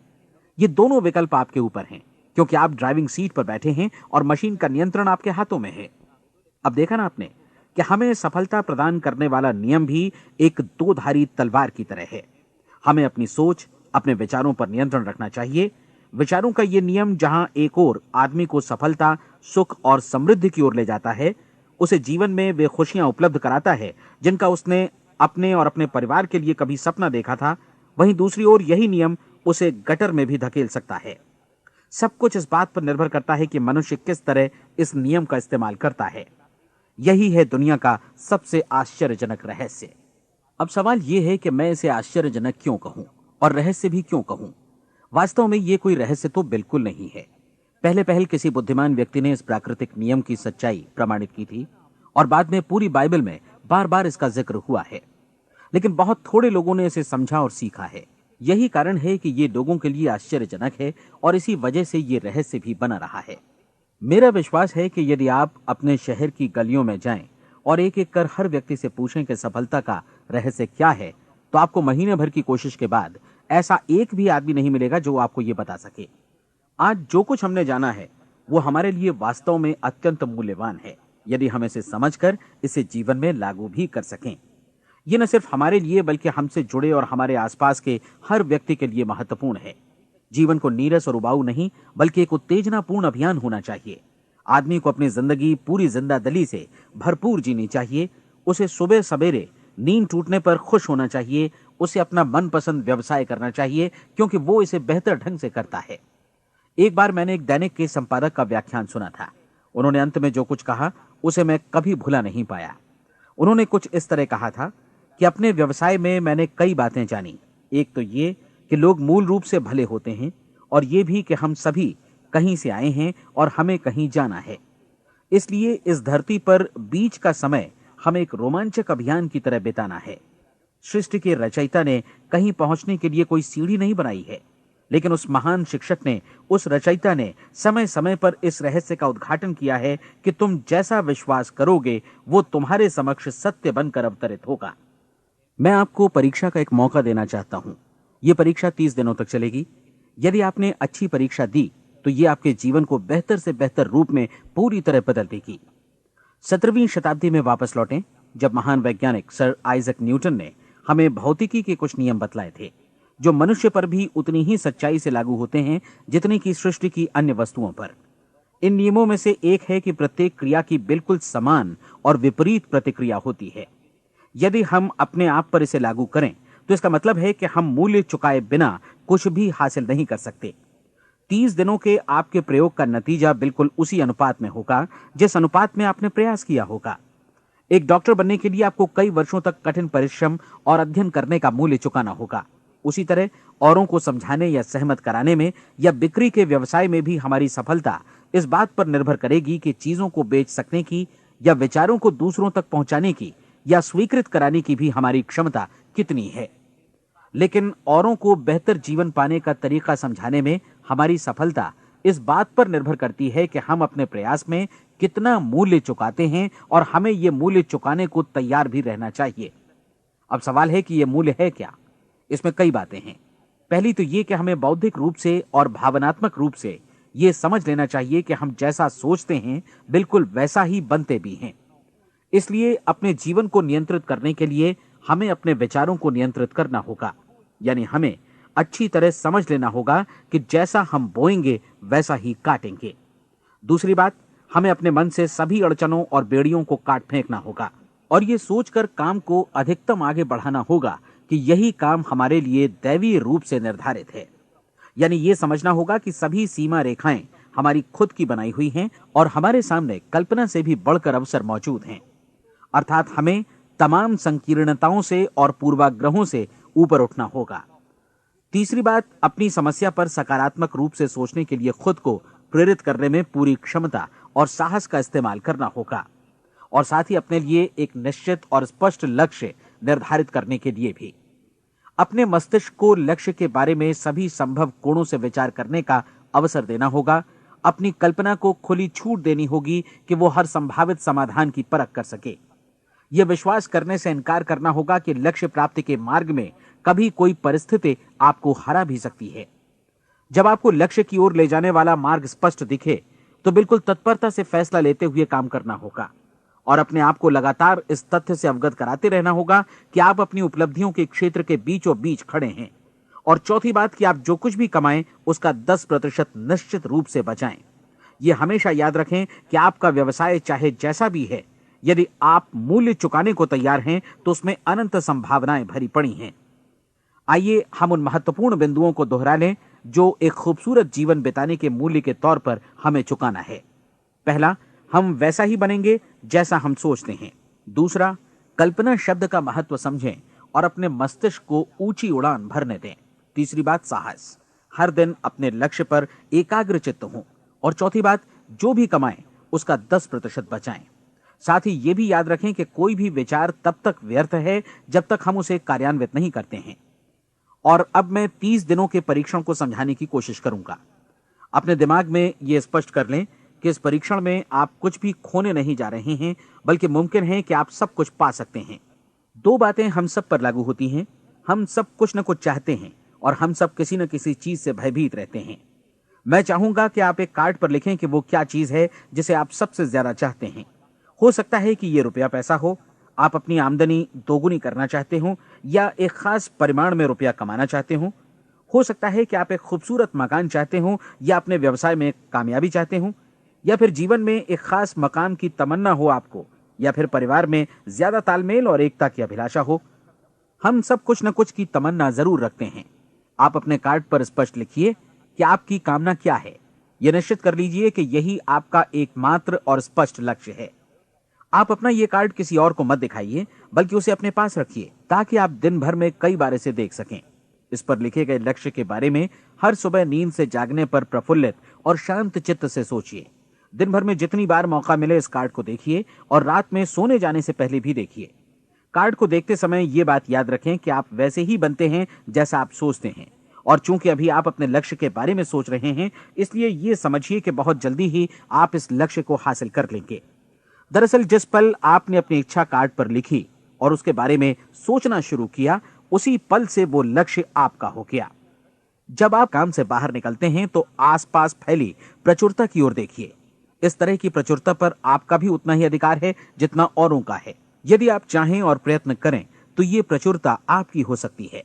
ये दोनों विकल्प आपके ऊपर हैं, क्योंकि आप ड्राइविंग सीट पर बैठे हैं और मशीन का नियंत्रण आपके हाथों में है। अब देखा ना आपने कि हमें सफलता प्रदान करने वाला नियम भी एक दो-धारी तलवार की तरह है। हमें अपनी सोच, अपने विचारों पर नियंत्रण रखना चाहिए। विचारों का यह नियम जहां एक ओर आदमी को सफलता, सुख और समृद्धि की ओर ले जाता है, उसे जीवन में वे खुशियां उपलब्ध कराता है जिनका उसने अपने और अपने परिवार के लिए कभी सपना देखा था। वहीं दूसरी ओर यही नियम उसे गटर में भी धकेल सकता है। सब कुछ इस बात पर निर्भर करता है कि मनुष्य किस तरह इस नियम का इस्तेमाल करता है। यही है दुनिया का सबसे आश्चर्यजनक रहस्य। अब सवाल यह है कि मैं इसे आश्चर्यजनक क्यों कहूं और रहस्य भी क्यों कहूं। वास्तव में यह कोई रहस्य तो बिल्कुल नहीं है। पहले पहल किसी बुद्धिमान व्यक्ति ने इस प्राकृतिक नियम की सच्चाई प्रमाणित की थी और बाद में पूरी बाइबल में बार बार इसका जिक्र हुआ है, लेकिन बहुत थोड़े लोगों ने इसे समझा और सीखा है। यही कारण है कि ये लोगों के लिए आश्चर्यजनक है और इसी वजह से ये रहस्य भी बना रहा है। मेरा विश्वास है कि यदि आप अपने शहर की गलियों में जाएं और एक एक कर हर व्यक्ति से पूछें कि सफलता का रहस्य क्या है, तो आपको महीने भर की कोशिश के बाद ऐसा एक भी आदमी नहीं मिलेगा जो आपको ये बता सके। आज जो कुछ हमने जाना है वो हमारे लिए वास्तव में अत्यंत मूल्यवान है, यदि हम इसे समझकर इसे जीवन में लागू भी कर सकें। ये न सिर्फ हमारे लिए बल्कि हमसे जुड़े और हमारे आसपास के हर व्यक्ति के लिए महत्वपूर्ण है। जीवन को नीरस और उबाऊ नहीं बल्कि एक उत्तेजनापूर्ण अभियान होना चाहिए। आदमी को अपनी जिंदगी पूरी जिंदादिली से भरपूर जीनी चाहिए। उसे सुबह सवेरे नींद टूटने पर खुश होना चाहिए। उसे अपना मनपसंद व्यवसाय करना चाहिए क्योंकि वो इसे बेहतर ढंग से करता है। एक बार मैंने एक दैनिक के संपादक का व्याख्यान सुना था। उन्होंने अंत में जो कुछ कहा उसे मैं कभी भुला नहीं पाया। उन्होंने कुछ इस तरह कहा था कि अपने व्यवसाय में मैंने कई बातें जानी। एक तो ये कि लोग मूल रूप से भले होते हैं और ये भी कि हम सभी कहीं से आए हैं और हमें कहीं जाना है। इसलिए इस धरती पर बीच का समय हमें एक रोमांचक अभियान की तरह बिताना है। सृष्टि के रचयिता ने कहीं पहुंचने के लिए कोई सीढ़ी नहीं बनाई है, लेकिन उस महान शिक्षक ने, उस रचयिता ने समय समय पर इस रहस्य का उद्घाटन किया है कि तुम जैसा विश्वास करोगे वो तुम्हारे समक्ष सत्य बनकर अवतरित होगा। मैं आपको परीक्षा का एक मौका देना चाहता हूं। यह परीक्षा 30 दिनों तक चलेगी। यदि आपने अच्छी परीक्षा दी तो ये आपके जीवन को बेहतर से बेहतर रूप में पूरी तरह बदल देगी। 17वीं शताब्दी में वापस लौटें, जब महान वैज्ञानिक सर आइजक न्यूटन ने हमें भौतिकी के कुछ नियम बतलाए थे जो मनुष्य पर भी उतनी ही सच्चाई से लागू होते हैं जितनी की सृष्टि की अन्य वस्तुओं पर। इन नियमों में से एक है कि प्रत्येक क्रिया की बिल्कुल समान और विपरीत प्रतिक्रिया होती है। यदि हम अपने आप पर इसे लागू करें तो इसका मतलब है कि हम मूल्य चुकाए बिना कुछ भी हासिल नहीं कर सकते। 30 दिनों के आपके प्रयोग का नतीजा बिल्कुल उसी अनुपात में होगा जिस अनुपात में आपने प्रयास किया होगा। एक डॉक्टर बनने के लिए आपको कई वर्षों तक कठिन परिश्रम और अध्ययन करने का मूल्य चुकाना होगा। उसी तरह औरों को समझाने या सहमत कराने में या बिक्री के व्यवसाय में भी हमारी सफलता इस बात पर निर्भर करेगी कि चीजों को बेच सकने की या विचारों को दूसरों तक पहुंचाने की या स्वीकृत कराने की भी हमारी क्षमता कितनी है। लेकिन औरों को बेहतर जीवन पाने का तरीका समझाने में हमारी सफलता इस बात पर निर्भर करती है कि हम अपने प्रयास में कितना मूल्य चुकाते हैं और हमें यह मूल्य चुकाने को तैयार भी रहना चाहिए। अब सवाल है कि यह मूल्य है क्या? इसमें कई बातें हैं। पहली तो यह कि हमें बौद्धिक रूप से और भावनात्मक रूप से यह समझ लेना चाहिए कि हम जैसा सोचते हैं बिल्कुल वैसा ही बनते भी हैं। इसलिए अपने जीवन को नियंत्रित करने के लिए हमें अपने विचारों को नियंत्रित करना होगा। यानी हमें अच्छी तरह समझ लेना होगा कि जैसा हम बोएंगे वैसा ही काटेंगे। दूसरी बात, हमें अपने मन से सभी अड़चनों और बेड़ियों को काट फेंकना होगा और ये सोचकर काम को अधिकतम आगे बढ़ाना होगा कि यही काम हमारे लिए दैवीय रूप से निर्धारित है। यानी ये समझना होगा कि सभी सीमा रेखाएं हमारी खुद की बनाई हुई हैं और हमारे सामने कल्पना से भी बढ़कर अवसर मौजूद हैं। अर्थात हमें तमाम संकीर्णताओं से और पूर्वाग्रहों से ऊपर उठना होगा। तीसरी बात, अपनी समस्या पर सकारात्मक रूप से सोचने के लिए खुद को प्रेरित करने में पूरी क्षमता और साहस का इस्तेमाल करना होगा और साथ ही अपने लिए एक निश्चित और स्पष्ट लक्ष्य निर्धारित करने के लिए भी। अपने मस्तिष्क को लक्ष्य के बारे में सभी संभव कोणों से विचार करने का अवसर देना होगा। अपनी कल्पना को खुली छूट देनी होगी कि वो हर संभावित समाधान की परख कर सके। यह विश्वास करने से इनकार करना होगा कि लक्ष्य प्राप्ति के मार्ग में कभी कोई परिस्थिति आपको हरा भी सकती है। जब आपको लक्ष्य की ओर ले जाने वाला मार्ग स्पष्ट दिखे तो बिल्कुल तत्परता से फैसला लेते हुए काम करना होगा और अपने आप को लगातार इस तथ्य से अवगत कराते रहना होगा कि आप अपनी उपलब्धियों के क्षेत्र के बीचों बीच खड़े हैं। और चौथी बात कि आप जो कुछ भी कमाएं उसका 10% निश्चित रूप से बचाएं। यह हमेशा याद रखें कि आपका व्यवसाय चाहे जैसा भी है, यदि आप मूल्य चुकाने को तैयार हैं तो उसमें अनंत संभावनाएं भरी पड़ी हैं। आइए हम उन महत्वपूर्ण बिंदुओं को दोहरा लें जो एक खूबसूरत जीवन बिताने के मूल्य के तौर पर हमें चुकाना है। पहला, हम वैसा ही बनेंगे जैसा हम सोचते हैं। दूसरा, कल्पना शब्द का महत्व समझें और अपने मस्तिष्क को ऊंची उड़ान भरने दें। तीसरी बात, साहस, हर दिन अपने लक्ष्य पर एकाग्र चित्त हों। और चौथी बात, जो भी कमाएं उसका 10% बचाएं। साथ ही ये भी याद रखें कि कोई भी विचार तब तक व्यर्थ है जब तक हम उसे कार्यान्वित नहीं करते हैं। और अब मैं 30 दिनों के परीक्षण को समझाने की कोशिश करूंगा। अपने दिमाग में यह स्पष्ट कर लें कि इस परीक्षण में आप कुछ भी खोने नहीं जा रहे हैं, बल्कि मुमकिन है कि आप सब कुछ पा सकते हैं। 2 बातें हम सब पर लागू होती हैं। हम सब कुछ न कुछ चाहते हैं और हम सब किसी न किसी चीज से भयभीत रहते हैं। मैं चाहूंगा कि आप एक कार्ड पर लिखें कि वो क्या चीज है जिसे आप सबसे ज्यादा चाहते हैं। हो सकता है कि ये रुपया पैसा हो, आप अपनी आमदनी दोगुनी करना चाहते हो, या एक खास परिमाण में रुपया कमाना चाहते हो सकता है कि आप एक खूबसूरत मकान चाहते हो, या अपने व्यवसाय में कामयाबी चाहते हो, या फिर जीवन में एक खास मकाम की तमन्ना हो आपको, या फिर परिवार में ज्यादा तालमेल और एकता की अभिलाषा हो। हम सब कुछ न कुछ की तमन्ना जरूर रखते हैं। आप अपने कार्ड पर स्पष्ट लिखिए कि आपकी कामना क्या है। यह निश्चित कर लीजिए कि यही आपका एकमात्र और स्पष्ट लक्ष्य है। आप अपना यह कार्ड किसी और को मत दिखाइए, बल्कि उसे अपने पास रखिए ताकि आप दिन भर में कई बार इसे देख सकें। इस पर लिखे गए लक्ष्य के बारे में हर सुबह नींद से जागने पर प्रफुल्लित और शांत चित्त से सोचिए। दिन भर में जितनी बार मौका मिले इस कार्ड को देखिए और रात में सोने जाने से पहले भी देखिए। कार्ड को देखते समय ये बात याद रखें कि आप वैसे ही बनते हैं जैसा आप सोचते हैं। और चूंकि अभी आप अपने लक्ष्य के बारे में सोच रहे हैं, इसलिए ये समझिए कि बहुत जल्दी ही आप इस लक्ष्य को हासिल कर लेंगे। दरअसल जिस पल आपने अपनी इच्छा कार्ड पर लिखी और उसके बारे में सोचना शुरू किया, उसी पल से वो लक्ष्य आपका हो गया। जब आप काम से बाहर निकलते हैं तो आसपास फैली प्रचुरता की ओर देखिए। इस तरह की प्रचुरता पर आपका भी उतना ही अधिकार है जितना औरों का है। यदि आप चाहें और प्रयत्न करें तो ये प्रचुरता आपकी हो सकती है।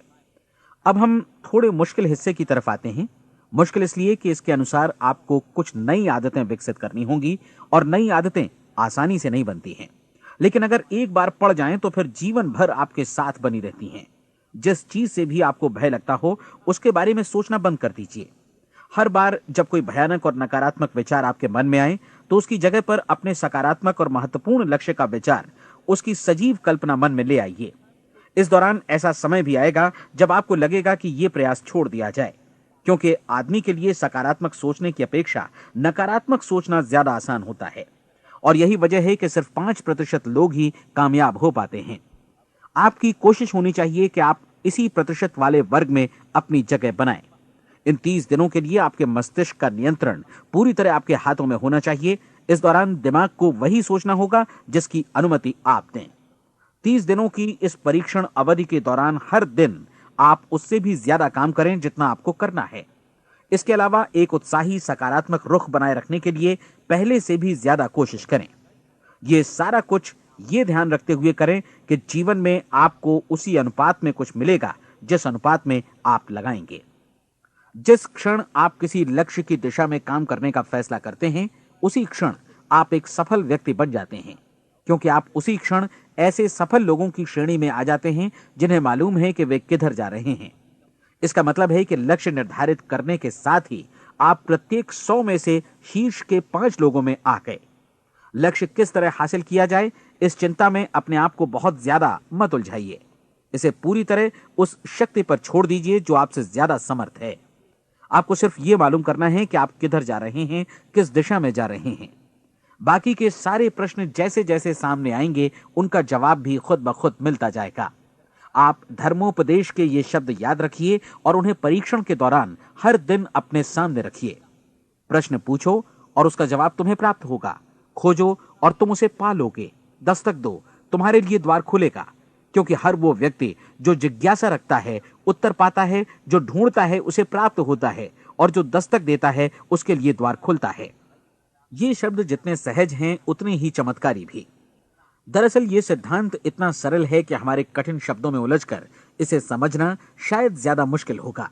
अब हम थोड़े मुश्किल हिस्से की तरफ आते हैं। मुश्किल इसलिए कि इसके अनुसार आपको कुछ नई आदतें विकसित करनी होंगी, और नई आदतें आसानी से नहीं बनती हैं, लेकिन अगर एक बार पड़ जाएं तो फिर जीवन भर आपके साथ बनी रहती हैं। जिस चीज से भी आपको भय लगता हो उसके बारे में सोचना बंद कर दीजिए। हर बार जब कोई भयानक और नकारात्मक विचार आपके मन में आए तो उसकी जगह पर अपने सकारात्मक और महत्वपूर्ण लक्ष्य का विचार, उसकी सजीव कल्पना मन में ले आइए। इस दौरान ऐसा समय भी आएगा जब आपको लगेगा कि यह प्रयास छोड़ दिया जाए, क्योंकि आदमी के लिए सकारात्मक सोचने की अपेक्षा नकारात्मक सोचना ज्यादा आसान होता है। और यही वजह है कि सिर्फ 5% लोग ही कामयाब हो पाते हैं। आपकी कोशिश होनी चाहिए कि आप इसी प्रतिशत वाले वर्ग में अपनी जगह बनाएं। इन 30 दिनों के लिए आपके मस्तिष्क का नियंत्रण पूरी तरह आपके हाथों में होना चाहिए। इस दौरान दिमाग को वही सोचना होगा जिसकी अनुमति आप दें। 30 दिनों की इस परीक्षण अवधि के दौरान हर दिन आप उससे भी ज्यादा काम करें जितना आपको करना है। इसके अलावा एक उत्साही सकारात्मक रुख बनाए रखने के लिए पहले से भी ज्यादा कोशिश करें। ये सारा कुछ ये ध्यान रखते हुए करें कि जीवन में आपको उसी अनुपात में कुछ मिलेगा जिस अनुपात में आप लगाएंगे। जिस क्षण आप किसी लक्ष्य की दिशा में काम करने का फैसला करते हैं, उसी क्षण आप एक सफल व्यक्ति बन जाते हैं, क्योंकि आप उसी क्षण ऐसे सफल लोगों की श्रेणी में आ जाते हैं जिन्हें मालूम है कि वे किधर जा रहे हैं। इसका मतलब है कि लक्ष्य निर्धारित करने के साथ ही आप प्रत्येक 100 में से शीर्ष के 5 लोगों में आ गए। लक्ष्य किस तरह हासिल किया जाए, इस चिंता में अपने आप को बहुत ज्यादा मत उलझाइए। इसे पूरी तरह उस शक्ति पर छोड़ दीजिए जो आपसे ज्यादा समर्थ है। आपको सिर्फ ये मालूम करना है कि आप किधर जा रहे हैं, किस दिशा में जा रहे हैं। बाकी के सारे प्रश्न जैसे जैसे सामने आएंगे उनका जवाब भी खुद ब खुद मिलता जाएगा। आप धर्मोपदेश के ये शब्द याद रखिए और उन्हें परीक्षण के दौरान हर दिन अपने सामने रखिए। प्रश्न पूछो और उसका जवाब तुम्हें प्राप्त होगा। खोजो और तुम उसे पा लोगे। दस्तक दो, तुम्हारे लिए द्वार खुलेगा, क्योंकि हर वो व्यक्ति जो जिज्ञासा रखता है उत्तर पाता है, जो ढूंढता है उसे प्राप्त होता है, और जो दस्तक देता है उसके लिए द्वार खुलता है। ये शब्द जितने सहज हैं उतने ही चमत्कारी भी। दरअसल ये सिद्धांत इतना सरल है कि हमारे कठिन शब्दों में उलझकर इसे समझना शायद ज्यादा मुश्किल होगा।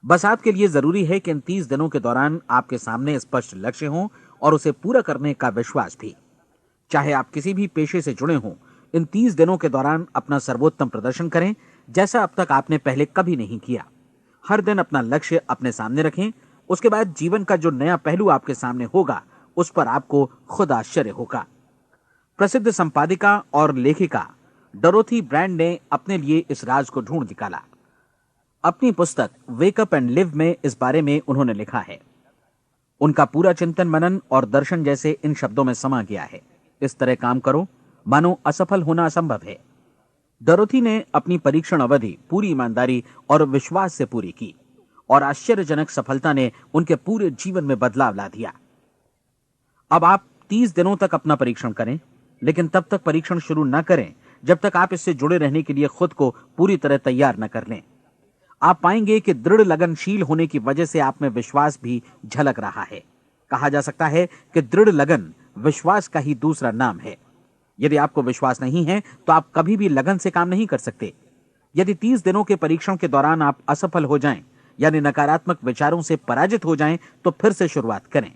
बस आपके लिए जरूरी है कि इन 30 दिनों के दौरान आपके सामने स्पष्ट लक्ष्य हो और उसे पूरा करने का विश्वास भी। चाहे आप किसी भी पेशे से जुड़े हों, इन 30 दिनों के दौरान अपना सर्वोत्तम प्रदर्शन करें, जैसा अब तक आपने पहले कभी नहीं किया। हर दिन अपना लक्ष्य अपने सामने रखें। उसके बाद जीवन का जो नया पहलू आपके सामने होगा उस पर आपको खुद आश्चर्य होगा। प्रसिद्ध संपादिका और लेखिका डोरोथी ब्रैंड ने अपने लिए इस राज को ढूंढ निकाला। अपनी पुस्तक वेक अप एंड लिव में इस बारे में उन्होंने लिखा है। उनका पूरा चिंतन मनन और दर्शन जैसे इन शब्दों में समा गया है। इस तरह काम करो मानो असफल होना असंभव है। डोरोथी ने अपनी परीक्षण अवधि पूरी ईमानदारी और विश्वास से पूरी की और आश्चर्यजनक सफलता ने उनके पूरे जीवन में बदलाव ला दिया। अब आप 30 दिनों तक अपना परीक्षण करें, लेकिन तब तक परीक्षण शुरू न करें जब तक आप इससे जुड़े रहने के लिए खुद को पूरी तरह तैयार न कर लें। आप पाएंगे कि दृढ़ लगनशील होने की वजह से आप में विश्वास भी झलक रहा है। कहा जा सकता है कि दृढ़ लगन विश्वास का ही दूसरा नाम है। यदि आपको विश्वास नहीं है तो आप कभी भी लगन से काम नहीं कर सकते। यदि 30 दिनों के परीक्षण के दौरान आप असफल हो जाएं, यानी नकारात्मक विचारों से पराजित हो जाएं, तो फिर से शुरुआत करें।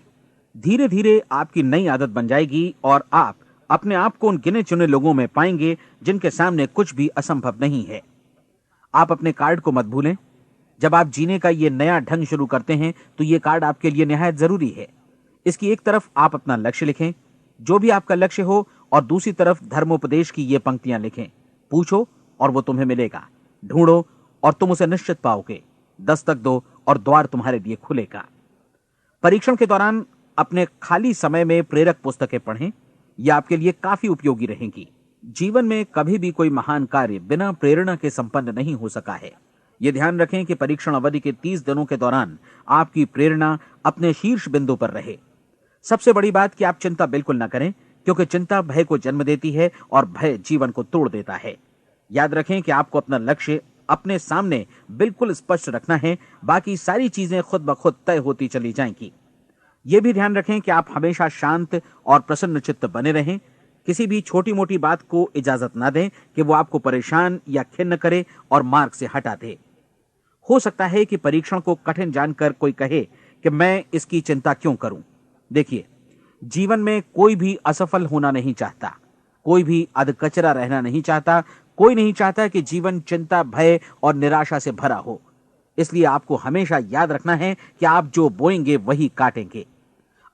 धीरे धीरे आपकी नई आदत बन जाएगी और आप अपने आप को उन गिने चुने लोगों में पाएंगे जिनके सामने कुछ भी असंभव नहीं है। आप अपने कार्ड को मत भूलें। जब आप जीने का ये नया ढंग शुरू करते हैं तो ये कार्ड आपके लिए निहायत जरूरी है। इसकी एक तरफ आप अपना लक्ष्य लिखें, जो भी आपका लक्ष्य हो, और दूसरी तरफ धर्मोपदेश की ये पंक्तियां लिखें। पूछो और वो तुम्हें मिलेगा, ढूंढो और तुम उसे निश्चित पाओगे, दस्तक दो और द्वार तुम्हारे लिए खुलेगा। परीक्षण के दौरान अपने खाली समय में प्रेरक पुस्तकें पढ़ें। यह आपके लिए काफी उपयोगी रहेंगी। जीवन में कभी भी कोई महान कार्य बिना प्रेरणा के संपन्न नहीं हो सका है। यह ध्यान रखें कि परीक्षण अवधि के 30 दिनों के दौरान आपकी प्रेरणा अपने शीर्ष बिंदु पर रहे। सबसे बड़ी बात कि आप चिंता बिल्कुल न करें, क्योंकि चिंता भय को जन्म देती है और भय जीवन को तोड़ देता है। याद रखें कि आपको अपना लक्ष्य अपने सामने बिल्कुल स्पष्ट रखना है, बाकी सारी चीजें खुद ब खुद तय होती चली जाएंगी। यह भी ध्यान रखें कि आप हमेशा शांत और प्रसन्न चित्त बने रहें। किसी भी छोटी मोटी बात को इजाजत ना दें कि वो आपको परेशान या खिन्न करे और मार्ग से हटा दे। हो सकता है कि परीक्षण को कठिन जानकर कोई कहे कि मैं इसकी चिंता क्यों करूं। देखिए, जीवन में कोई भी असफल होना नहीं चाहता, कोई भी अधकचरा रहना नहीं चाहता, कोई नहीं चाहता कि जीवन चिंता, भय और निराशा से भरा हो। इसलिए आपको हमेशा याद रखना है कि आप जो बोएंगे वही काटेंगे।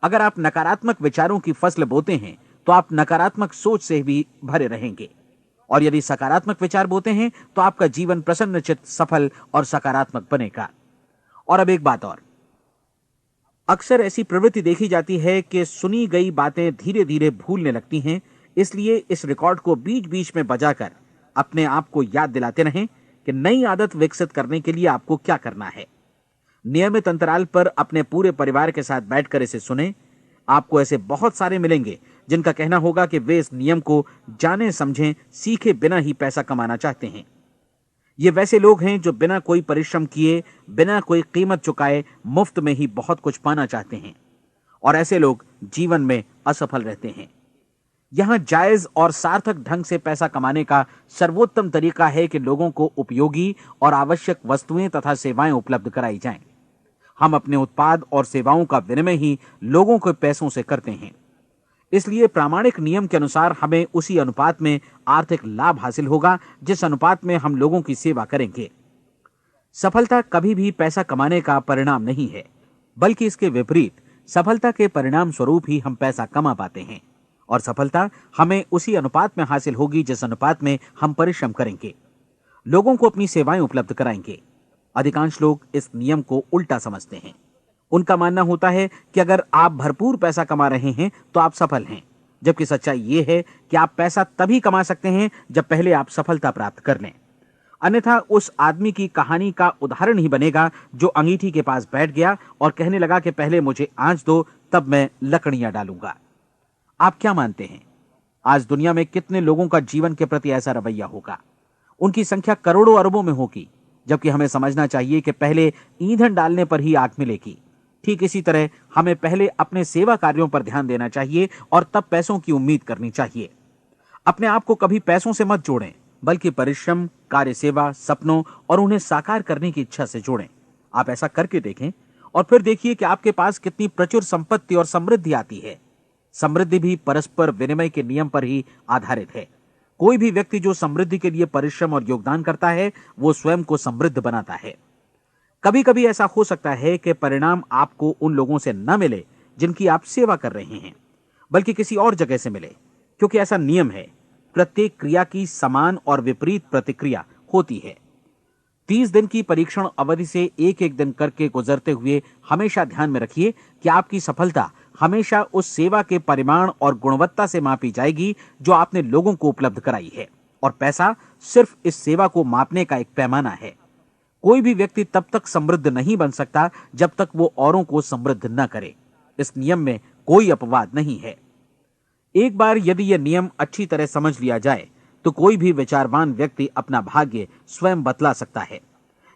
अगर आप नकारात्मक विचारों की फसल बोते हैं तो आप नकारात्मक सोच से भी भरे रहेंगे, और यदि सकारात्मक विचार बोते हैं तो आपका जीवन प्रसन्नचित्त, सफल और सकारात्मक बनेगा। और अब एक बात और, अक्सर ऐसी प्रवृत्ति देखी जाती है कि सुनी गई बातें धीरे धीरे भूलने लगती हैं। इसलिए इस रिकॉर्ड को बीच बीच में बजाकर अपने आप को याद दिलाते रहें कि नई आदत विकसित करने के लिए आपको क्या करना है। नियमित अंतराल पर अपने पूरे परिवार के साथ बैठकर इसे सुनें। आपको ऐसे बहुत सारे मिलेंगे जिनका कहना होगा कि वे इस नियम को जाने समझें सीखे बिना ही पैसा कमाना चाहते हैं। ये वैसे लोग हैं जो बिना कोई परिश्रम किए, बिना कोई कीमत चुकाए मुफ्त में ही बहुत कुछ पाना चाहते हैं, और ऐसे लोग जीवन में असफल रहते हैं। यहां जायज और सार्थक ढंग से पैसा कमाने का सर्वोत्तम तरीका है कि लोगों को उपयोगी और आवश्यक वस्तुएं तथा सेवाएं उपलब्ध कराई जाएं। हम अपने उत्पाद और सेवाओं का विनिमय ही लोगों के पैसों से करते हैं। इसलिए प्रामाणिक नियम के अनुसार हमें उसी अनुपात में आर्थिक लाभ हासिल होगा जिस अनुपात में हम लोगों की सेवा करेंगे। सफलता कभी भी पैसा कमाने का परिणाम नहीं है, बल्कि इसके विपरीत सफलता के परिणाम स्वरूप ही हम पैसा कमा पाते हैं, और सफलता हमें उसी अनुपात में हासिल होगी जिस अनुपात में हम परिश्रम करेंगे, लोगों को अपनी सेवाएं उपलब्ध कराएंगे। अधिकांश लोग इस नियम को उल्टा समझते हैं। उनका मानना होता है कि अगर आप भरपूर पैसा कमा रहे हैं तो आप सफल हैं, जबकि सच्चाई यह है कि आप पैसा तभी कमा सकते हैं जब पहले आप सफलता प्राप्त कर लें। अन्यथा उस आदमी की कहानी का उदाहरण ही बनेगा जो अंगीठी के पास बैठ गया और कहने लगा कि पहले मुझे आंच दो, तब मैं लकड़ियां डालूंगा। आप क्या मानते हैं, आज दुनिया में कितने लोगों का जीवन के प्रति ऐसा रवैया होगा? उनकी संख्या करोड़ों अरबों में होगी, जबकि हमें समझना चाहिए कि पहले ईंधन डालने पर ही आग मिलेगी। ठीक इसी तरह हमें पहले अपने सेवा कार्यों पर ध्यान देना चाहिए और तब पैसों की उम्मीद करनी चाहिए। अपने आप को कभी पैसों से मत जोड़ें, बल्कि परिश्रम, कार्य सेवा, सपनों और उन्हें साकार करने की इच्छा से जोड़ें। आप ऐसा करके देखें और फिर देखिए कि आपके पास कितनी प्रचुर संपत्ति और समृद्धि आती है। समृद्धि भी परस्पर विनिमय के नियम पर ही आधारित है। कोई भी व्यक्ति जो समृद्धि के लिए परिश्रम और योगदान करता है वो स्वयं को समृद्ध बनाता है। कभी कभी ऐसा हो सकता है कि परिणाम आपको उन लोगों से न मिले जिनकी आप सेवा कर रहे हैं, बल्कि किसी और जगह से मिले, क्योंकि ऐसा नियम है, प्रत्येक क्रिया की समान और विपरीत प्रतिक्रिया होती है। 30 दिन की परीक्षण अवधि से एक एक दिन करके गुजरते हुए हमेशा ध्यान में रखिए कि आपकी सफलता हमेशा उस सेवा के परिमाण और गुणवत्ता से मापी जाएगी जो आपने लोगों को उपलब्ध कराई है, और पैसा सिर्फ इस सेवा को मापने का एक पैमाना है। कोई भी व्यक्ति तब तक समृद्ध नहीं बन सकता जब तक वो औरों को समृद्ध न करे। इस नियम में कोई अपवाद नहीं है। एक बार यदि यह नियम अच्छी तरह समझ लिया जाए तो कोई भी विचारवान व्यक्ति अपना भाग्य स्वयं बतला सकता है।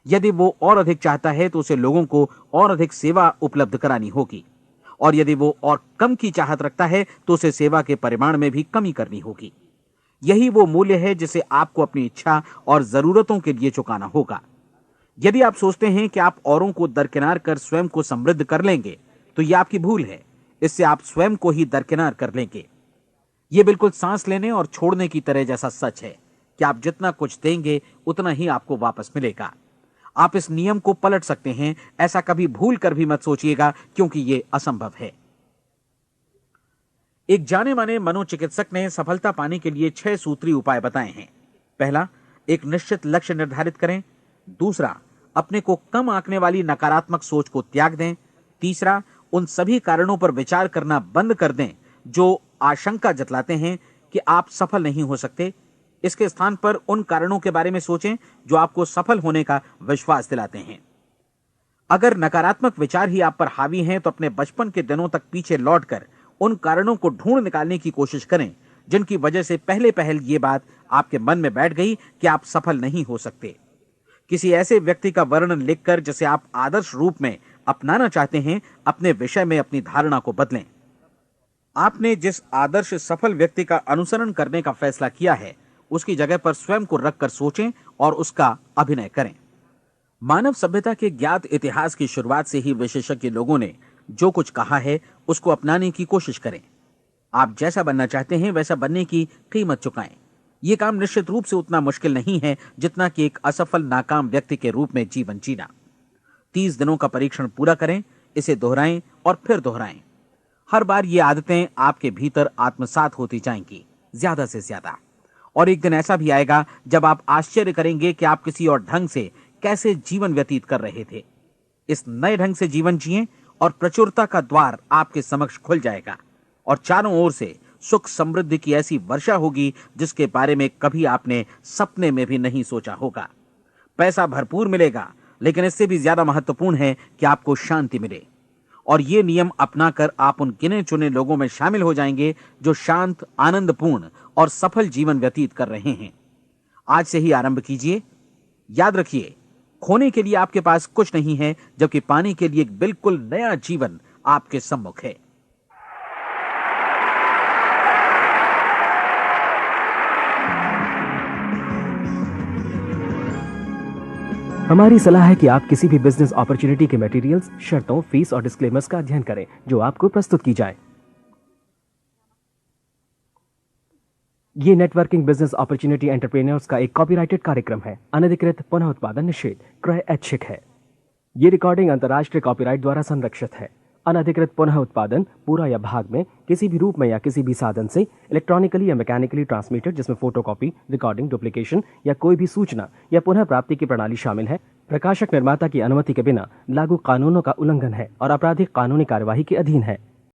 यदि वो और अधिक चाहता है तो उसे लोगों को और अधिक सेवा उपलब्ध करानी होगी, और यदि वो और कम की चाहत रखता है तो उसे सेवा के परिमाण में भी कमी करनी होगी। यही वो मूल्य है जिसे आपको अपनी इच्छा और जरूरतों के लिए चुकाना होगा। यदि आप सोचते हैं कि आप औरों को दरकिनार कर स्वयं को समृद्ध कर लेंगे तो यह आपकी भूल है। इससे आप स्वयं को ही दरकिनार कर लेंगे। यह बिल्कुल सांस लेने और छोड़ने की तरह जैसा सच है कि आप जितना कुछ देंगे उतना ही आपको वापस मिलेगा। आप इस नियम को पलट सकते हैं, ऐसा कभी भूल कर भी मत सोचिएगा, क्योंकि यह असंभव है। एक जाने माने मनोचिकित्सक ने सफलता पाने के लिए 6 सूत्री उपाय बताए हैं। पहला, एक निश्चित लक्ष्य निर्धारित करें। दूसरा, अपने को कम आंकने वाली नकारात्मक सोच को त्याग दें। तीसरा, उन सभी कारणों पर विचार करना बंद कर दें जो आशंका जतलाते हैं कि आप सफल नहीं हो सकते। इसके स्थान पर उन कारणों के बारे में सोचें जो आपको सफल होने का विश्वास दिलाते हैं। अगर नकारात्मक विचार ही आप पर हावी हैं तो अपने बचपन के दिनों तक पीछे लौटकर उन कारणों को ढूंढ निकालने की कोशिश करें जिनकी वजह से पहले ये बात आपके मन में बैठ गई कि आप सफल नहीं हो सकते। किसी ऐसे व्यक्ति का वर्णन लिखकर जिसे आप आदर्श रूप में अपनाना चाहते हैं, अपने विषय में अपनी धारणा को बदलें। आपने जिस आदर्श सफल व्यक्ति का अनुसरण करने का फैसला किया है उसकी जगह पर स्वयं को रखकर सोचें और उसका अभिनय करें। मानव सभ्यता के ज्ञात इतिहास की शुरुआत से ही विशेषज्ञ लोगों ने जो कुछ कहा है उसको अपनाने की कोशिश करें। आप जैसा बनना चाहते हैं वैसा बनने की कीमत चुकाएं। यह काम निश्चित रूप से उतना मुश्किल नहीं है जितना कि एक असफल नाकाम व्यक्ति के रूप में जीवन जीना। 30 दिनों का परीक्षण पूरा करें, इसे दोहराएं और फिर दोहराएं। हर बार ये आदतें आपके भीतर आत्मसात होती जाएंगी, ज्यादा से ज्यादा। और एक दिन ऐसा भी आएगा जब आप आश्चर्य करेंगे कि आप किसी और ढंग से कैसे जीवन व्यतीत कर रहे थे। इस नए ढंग से जीवन जिएं और प्रचुरता का द्वार आपके समक्ष खुल जाएगा और चारों ओर से सुख समृद्धि की ऐसी वर्षा होगी जिसके बारे में कभी आपने सपने में भी नहीं सोचा होगा। पैसा भरपूर मिलेगा, लेकिन इससे भी ज्यादा महत्वपूर्ण है कि आपको शांति मिले। और ये नियम अपनाकर आप उन गिने चुने लोगों में शामिल हो जाएंगे जो शांत, आनंदपूर्ण और सफल जीवन व्यतीत कर रहे हैं। आज से ही आरंभ कीजिए। याद रखिए, खोने के लिए आपके पास कुछ नहीं है, जबकि पाने के लिए एक बिल्कुल नया जीवन आपके सम्मुख है। हमारी सलाह है कि आप किसी भी बिजनेस अपॉर्चुनिटी के मटेरियल्स, शर्तों, फीस और डिस्क्लेमर्स का अध्ययन करें जो आपको प्रस्तुत की जाए। ये नेटवर्किंग बिजनेस अपॉर्चुनिटी एंटरप्रेन्योर्स का एक कॉपीराइटेड कार्यक्रम है। अनधिकृत पुनः उत्पादन निषेध, क्रय ऐच्छिक है। ये रिकॉर्डिंग अंतर्राष्ट्रीय कॉपीराइट द्वारा संरक्षित है। अनधिकृत पुनः उत्पादन पूरा या भाग में किसी भी रूप में या किसी भी साधन से इलेक्ट्रॉनिकली या मैकेनिकली ट्रांसमिटेड जिसमें फोटोकॉपी, रिकॉर्डिंग, डुप्लीकेशन या कोई भी सूचना या पुनः प्राप्ति की प्रणाली शामिल है, प्रकाशक निर्माता की अनुमति के बिना लागू कानूनों का उल्लंघन है और आपराधिक कानूनी कार्यवाही के अधीन है।